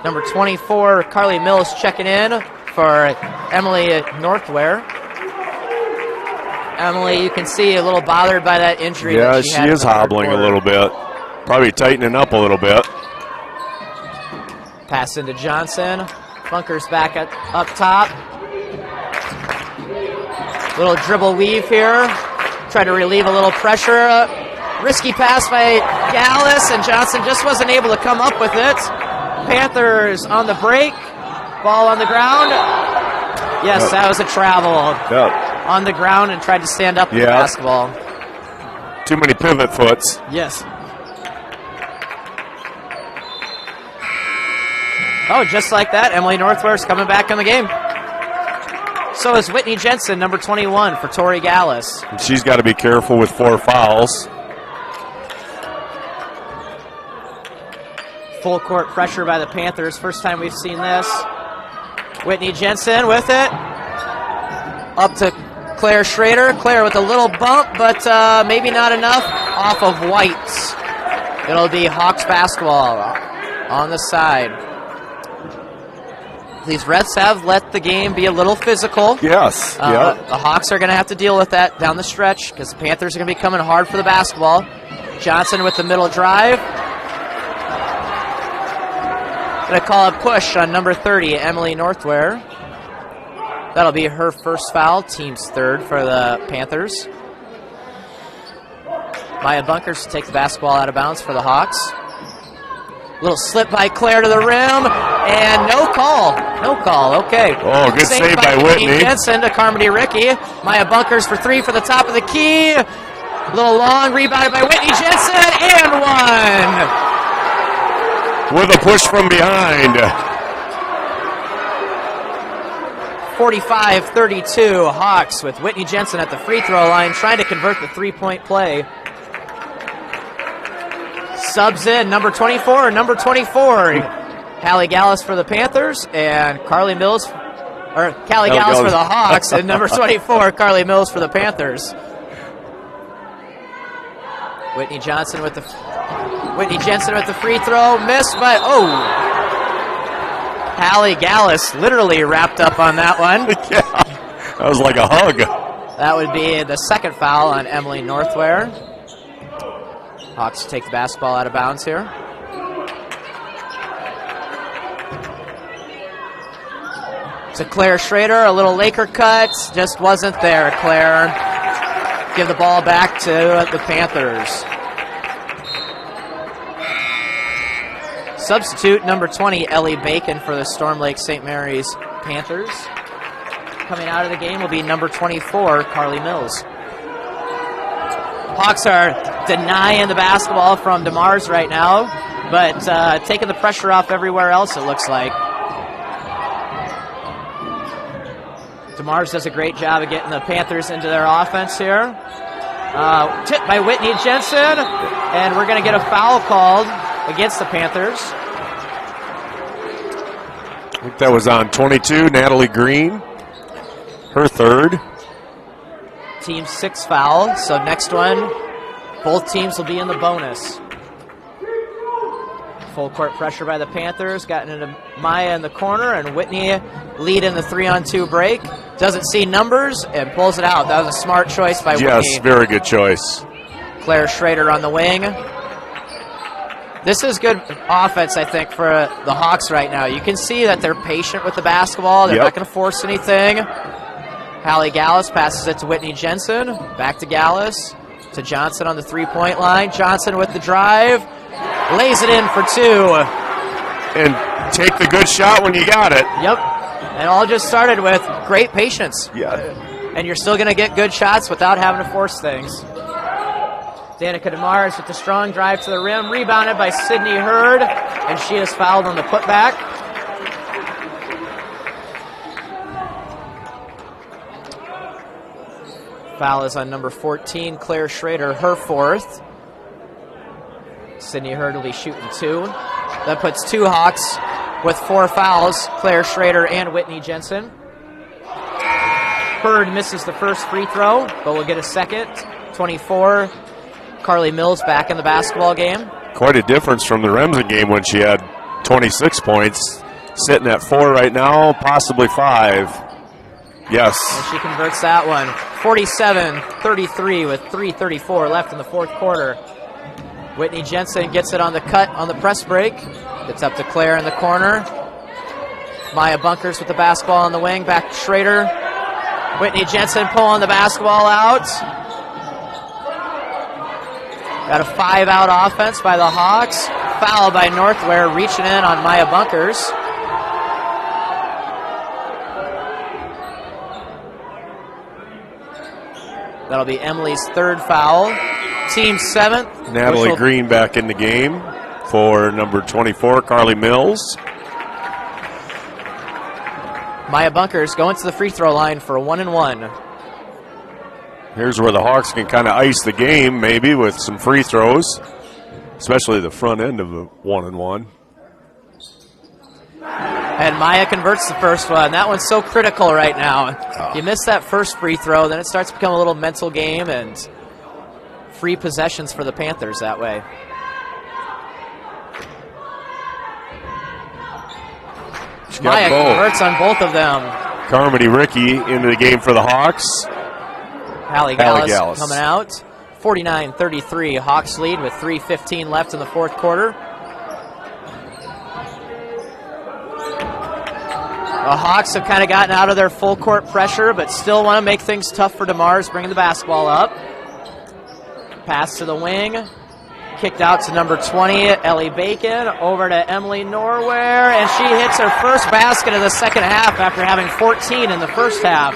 Number 24, Carly Mills checking in for Emily Northware. Emily, you can see a little bothered by that injury. Yeah, that she is hobbling a little bit. Probably tightening up a little bit. Pass into Johnson. Bunkers back up top. Little dribble weave here. Try to relieve a little pressure. Risky pass by Gallus, and Johnson just wasn't able to come up with it. Panthers on the break. Ball on the ground. Yes, that was a travel. On the ground and tried to stand up with the basketball. Too many pivot foots. Yes. Oh, just like that, Emily Northware's coming back in the game. So is Whitney Jensen, number 21, for Tori Gallus. And she's got to be careful with 4 fouls. Full court pressure by the Panthers. First time we've seen this. Whitney Jensen with it. Up to Claire Schrader. Claire with a little bump, but maybe not enough. Off of White. It'll be Hawks basketball on the side. These refs have let the game be a little physical. Yes. The Hawks are going to have to deal with that down the stretch because the Panthers are going to be coming hard for the basketball. Johnson with the middle drive. Going to call a push on number 30, Emily Northware. That'll be her first foul, team's third for the Panthers. Maya Bunkers to take the basketball out of bounds for the Hawks. Little slip by Claire to the rim, and no call. No call, okay. Oh, good save by Whitney. Jensen to Carmody Ricky. Maya Bunkers for three for the top of the key. A little long, rebounded by Whitney Jensen, and one. With a push from behind. 45-32, Hawks with Whitney Jensen at the free throw line, trying to convert the three-point play. Subs in, number 24, Hallie Gallus for the Panthers, and Callie Gallus for the Hawks, and number 24, Carly Mills for the Panthers. Whitney Jensen with the free throw, missed, but Hallie Gallus literally wrapped up on that one. Yeah, that was like a hug. That would be the second foul on Emily Northware. Hawks take the basketball out of bounds here. To Claire Schrader, a little Laker cut, just wasn't there, Claire. Give the ball back to the Panthers. Substitute number 20, Ellie Bacon for the Storm Lake St. Mary's Panthers. Coming out of the game will be number 24, Carly Mills. Hawks are denying the basketball from DeMars right now, but taking the pressure off everywhere else, it looks like. DeMars does a great job of getting the Panthers into their offense here. Tipped by Whitney Jensen, and we're going to get a foul called against the Panthers. I think that was on 22, Natalie Green. Her third. Team 6 foul, so next one, both teams will be in the bonus. Full court pressure by the Panthers, gotten into Maya in the corner, and Whitney lead in the 3-on-2 break. Doesn't see numbers and pulls it out. That was a smart choice by Whitney. Yes, very good choice. Claire Schrader on the wing. This is good offense, I think, for the Hawks right now. You can see that they're patient with the basketball. They're not going to force anything. Hallie Gallus passes it to Whitney Jensen. Back to Gallus. To Johnson on the three-point line. Johnson with the drive. Lays it in for two. And take the good shot when you got it. Yep. And all just started with great patience. Yeah. And you're still going to get good shots without having to force things. Danica DeMars with the strong drive to the rim. Rebounded by Sydney Hurd. And she is fouled on the putback. Foul is on number 14, Claire Schrader, her fourth. Sydney Hurd will be shooting two. That puts two Hawks with 4 fouls, Claire Schrader and Whitney Jensen. Hurd misses the first free throw, but will get a second. 24, Carly Mills back in the basketball game. Quite a difference from the Remsen game when she had 26 points. Sitting at 4 right now, possibly 5. Yes. And she converts that one. 47-33 with 3:34 left in the fourth quarter. Whitney Jensen gets it on the cut on the press break. It's up to Claire in the corner. Maya Bunkers with the basketball on the wing. Back to Schrader. Whitney Jensen pulling the basketball out. Got a 5-out offense by the Hawks. Foul by Northware, reaching in on Maya Bunkers. That'll be Emily's third foul. Team 7th. Natalie Green back in the game for number 24, Carly Mills. Maya Bunkers going to the free throw line for a 1-and-1. Here's where the Hawks can kind of ice the game, maybe, with some free throws, especially the front end of the 1-and-1. And Maya converts the first one. That one's so critical right now. You miss that first free throw, then it starts to become a little mental game and free possessions for the Panthers that way. Maya converts on both of them. Carmody Ricky into the game for the Hawks. Hallie Gallus coming out. 49-33. Hawks lead with 3:15 left in the fourth quarter. The Hawks have kind of gotten out of their full court pressure, but still want to make things tough for DeMars, bringing the basketball up. Pass to the wing. Kicked out to number 20, Ellie Bacon. Over to Emily Norware, and she hits her first basket of the second half after having 14 in the first half.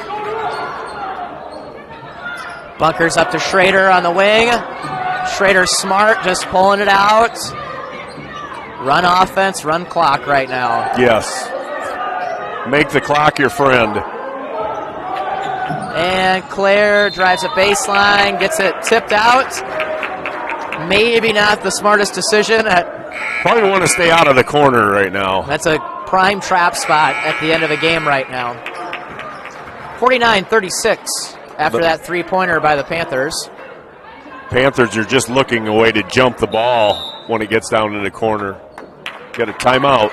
Bunkers up to Schrader on the wing. Schrader smart, just pulling it out. Run offense, run clock right now. Yes. Make the clock your friend. And Claire drives a baseline, gets it tipped out. Maybe not the smartest decision. Probably want to stay out of the corner right now. That's a prime trap spot at the end of the game right now. 49-36 after that three-pointer by the Panthers. Panthers are just looking a way to jump the ball when it gets down in the corner. Get a timeout.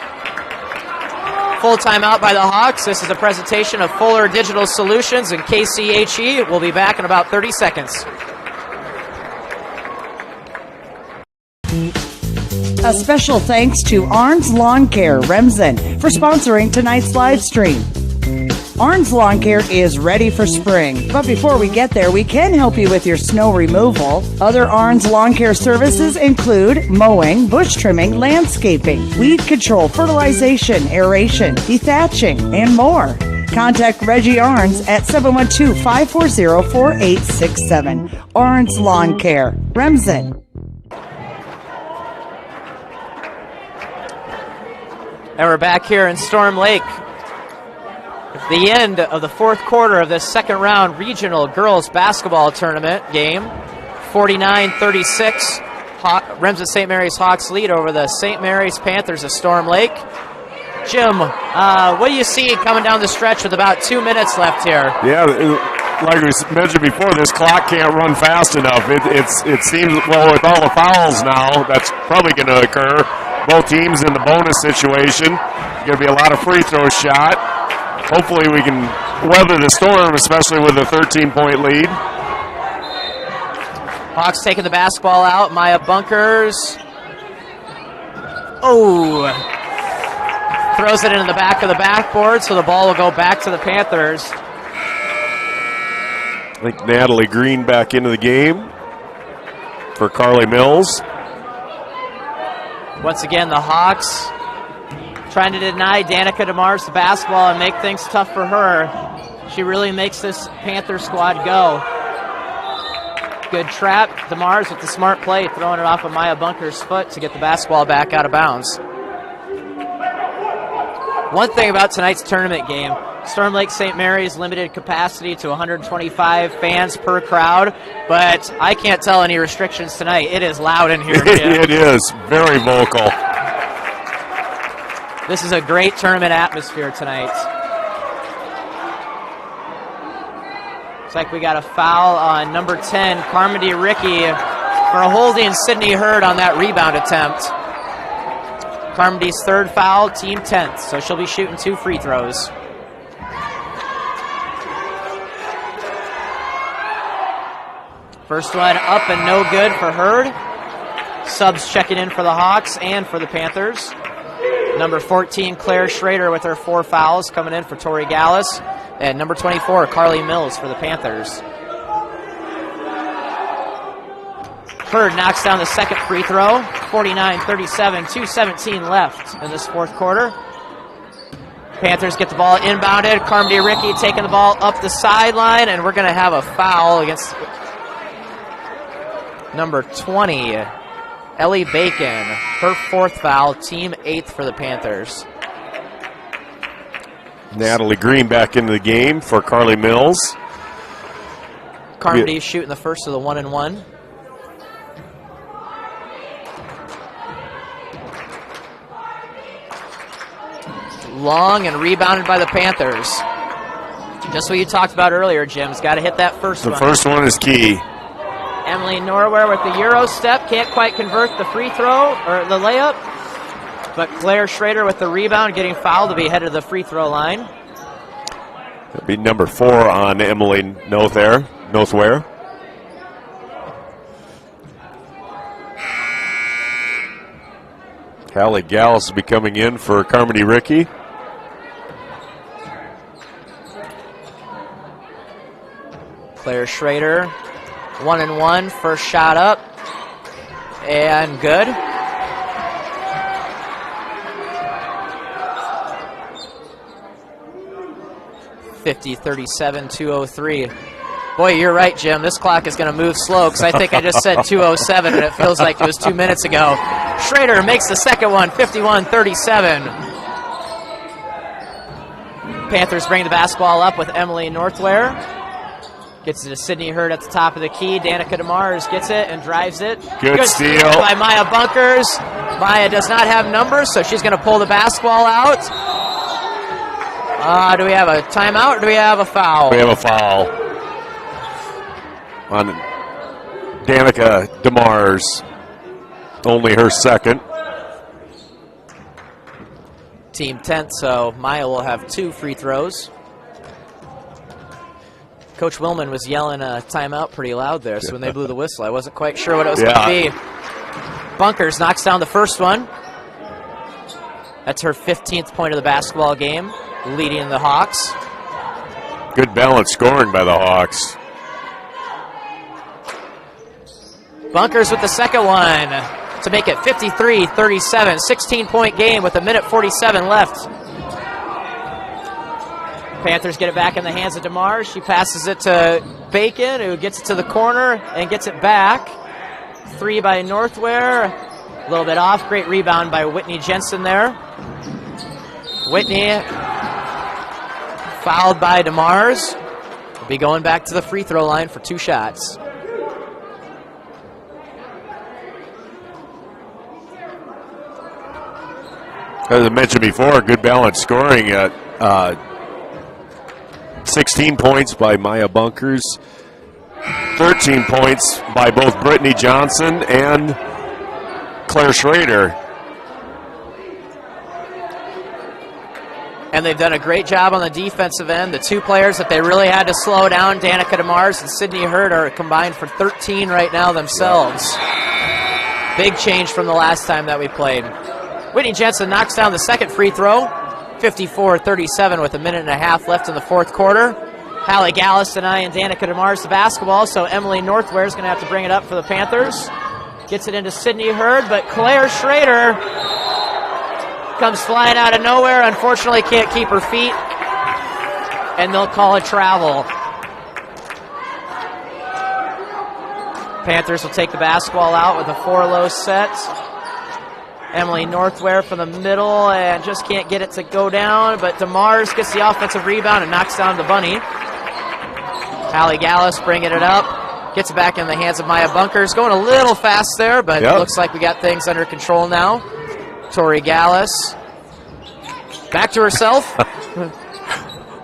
Full timeout by the Hawks. This is a presentation of Fuller Digital Solutions and KCHE. We'll be back in about 30 seconds. A special thanks to Arns Lawn Care, Remsen, for sponsoring tonight's live stream. Arns Lawn Care is ready for spring, but before we get there, we can help you with your snow removal. Other Arns Lawn Care services include mowing, bush trimming, landscaping, weed control, fertilization, aeration, dethatching, and more. Contact Reggie Arns at 712-540-4867. Arns Lawn Care, Remsen. And we're back here in Storm Lake. The end of the fourth quarter of this second round regional girls basketball tournament game. 49-36. Remsen St. Mary's Hawks lead over the St. Mary's Panthers of Storm Lake. Jim, what do you see coming down the stretch with about 2 minutes left here? Yeah, like we mentioned before, this clock can't run fast enough. It seems, well, with all the fouls now, that's probably going to occur. Both teams in the bonus situation. Going to be a lot of free throw shot. Hopefully we can weather the storm, especially with a 13-point lead. Hawks taking the basketball out. Maya Bunkers. Oh. Throws it into the back of the backboard, so the ball will go back to the Panthers. I think Natalie Green back into the game for Carly Mills. Once again, the Hawks trying to deny Danica DeMars the basketball and make things tough for her. She really makes this Panther squad go. Good trap. DeMars with the smart play, throwing it off of Maya Bunker's foot to get the basketball back out of bounds. One thing about tonight's tournament game, Storm Lake St. Mary's limited capacity to 125 fans per crowd, but I can't tell any restrictions tonight. It is loud in here. It is very vocal. This is a great tournament atmosphere tonight. Looks like we got a foul on number 10, Carmody Ricky, for holding Sydney Hurd on that rebound attempt. Carmody's third foul, team 10th, so she'll be shooting 2 free throws. First one up and no good for Hurd. Subs checking in for the Hawks and for the Panthers. Number 14, Claire Schrader with her 4 fouls coming in for Tori Gallus. And number 24, Carly Mills for the Panthers. Hurd knocks down the second free throw. 49-37, 2:17 left in this fourth quarter. Panthers get the ball inbounded. Carmody Ricky taking the ball up the sideline, and we're going to have a foul against number 20, Ellie Bacon. Her 4th foul, team 8th for the Panthers. Natalie Green back into the game for Carly Mills. Carmody shooting the first of the 1-and-1. long and rebounded by the Panthers. Just what you talked about earlier, Jim. Has got to hit that first one. The first one is key. Emily Norware with the Euro step. Can't quite convert the free throw or the layup. But Claire Schrader with the rebound, getting fouled to be headed to the free throw line. That'll be number 4 on Emily Nothware. Hallie Gallus will be coming in for Carmody Ricky. Claire Schrader, 1-1, first shot up, and good. (50-37, 2:03). Boy, you're right, Jim. This clock is going to move slow because I think I just said 2:07 and it feels like it was 2 minutes ago. Schrader makes the second one, 51-37. Panthers bring the basketball up with Emily Northware. Gets it to Sydney Hurd at the top of the key. Danica DeMars gets it and drives it. Good steal by Maya Bunkers. Maya does not have numbers, so she's going to pull the basketball out. Do we have a timeout or do we have a foul? We have a foul on Danica DeMars. Only her second. Team 10th, so Maya will have 2 free throws. Coach Willman was yelling a timeout pretty loud there, so when they blew the whistle, I wasn't quite sure what it was going to be. Bunkers knocks down the first one. That's her 15th point of the basketball game, leading the Hawks. Good balanced scoring by the Hawks. Bunkers with the second one to make it 53-37, 16-point game with 1:47 left. Panthers get it back in the hands of DeMars. She passes it to Bacon, who gets it to the corner and gets it back. 3 by Northware. A little bit off. Great rebound by Whitney Jensen there. Whitney fouled by DeMars. Will be going back to the free throw line for 2 shots. As I mentioned before, good balanced scoring at 16 points by Maya Bunkers, 13 points by both Brittany Johnson and Claire Schrader. And they've done a great job on the defensive end. The 2 players that they really had to slow down, Danica DeMars and Sydney Hurd, are combined for 13 right now themselves. Big change from the last time that we played. Whitney Jensen knocks down the second free throw, 54-37 with 1.5 minutes left in the fourth quarter. Hallie Gallus and Danica DeMars the basketball, so Emily Northware is going to have to bring it up for the Panthers. Gets it into Sydney Hurd, but Claire Schrader comes flying out of nowhere. Unfortunately, can't keep her feet, and they'll call a travel. Panthers will take the basketball out with a 4-low set. Emily Northware from the middle and just can't get it to go down, but DeMars gets the offensive rebound and knocks down the bunny. Hallie Gallus bringing it up, gets it back in the hands of Maya Bunkers. Going a little fast there, but it looks like we got things under control now. Tori Gallus back to herself,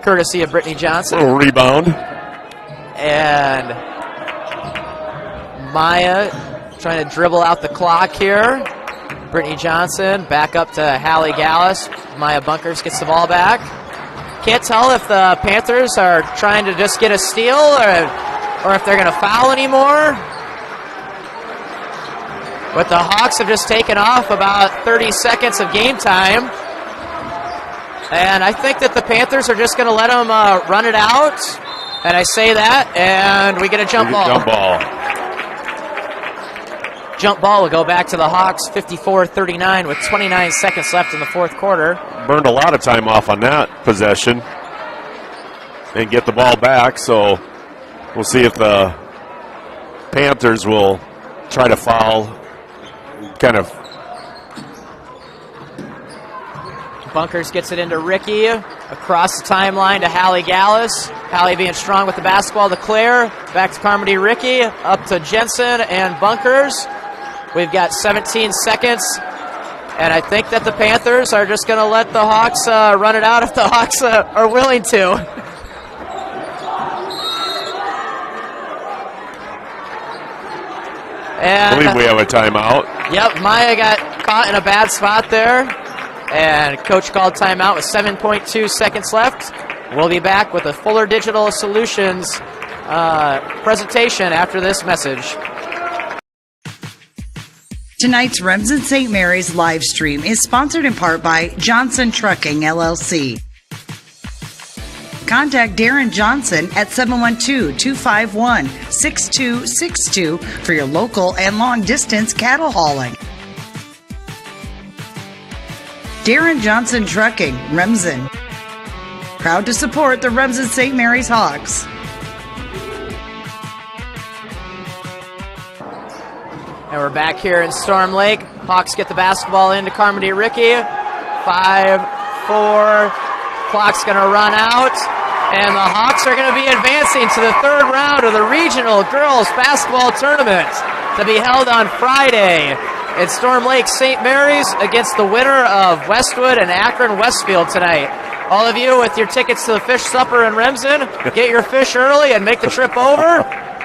courtesy of Brittany Johnson. Little rebound. And Maya trying to dribble out the clock here. Brittany Johnson back up to Hallie Gallus. Maya Bunkers gets the ball back. Can't tell if the Panthers are trying to just get a steal or if they're going to foul anymore. But the Hawks have just taken off about 30 seconds of game time. And I think that the Panthers are just going to let them run it out. And I say that, and we get a jump ball. Jump ball will go back to the Hawks, 54-39 with 29 seconds left in the fourth quarter. Burned a lot of time off on that possession and get the ball back, so we'll see if the Panthers will try to foul. Kind of. Bunkers gets it into Ricky, across the timeline to Hallie Gallus. Hallie being strong with the basketball to Claire, back to Carmody Ricky, up to Jensen and Bunkers. We've got 17 seconds And I think that the Panthers are just going to let the Hawks run it out if the Hawks are willing to. And I believe we have a timeout. Yep, Maya got caught in a bad spot there. And coach called timeout with 7.2 seconds left. We'll be back with a Fuller Digital Solutions presentation after this message. Tonight's Remsen St. Mary's live stream is sponsored in part by Johnson Trucking, LLC. Contact Darren Johnson at 712-251-6262 for your local and long-distance cattle hauling. Darren Johnson Trucking, Remsen. Proud to support the Remsen St. Mary's Hawks. And we're back here in Storm Lake. Hawks get the basketball into Carmody Ricky. 5-4. Clock's going to run out. And the Hawks are going to be advancing to the third round of the Regional Girls Basketball Tournament to be held on Friday in Storm Lake St. Mary's against the winner of Westwood and Akron Westfield tonight. All of you with your tickets to the fish supper in Remsen, get your fish early and make the trip over.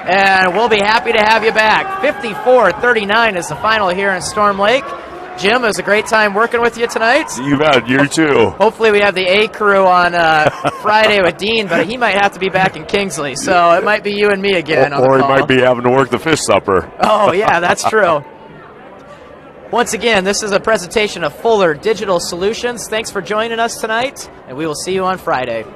And we'll be happy to have you back. 54-39 is the final here in Storm Lake. Jim, it was a great time working with you tonight. You bet, you too. Hopefully we have the A crew on Friday with Dean, but he might have to be back in Kingsley, so it might be you and me again on the Or he call. might be having to work the fish supper. Oh, yeah, that's true. Once again, this is a presentation of Fuller Digital Solutions. Thanks for joining us tonight, and we will see you on Friday.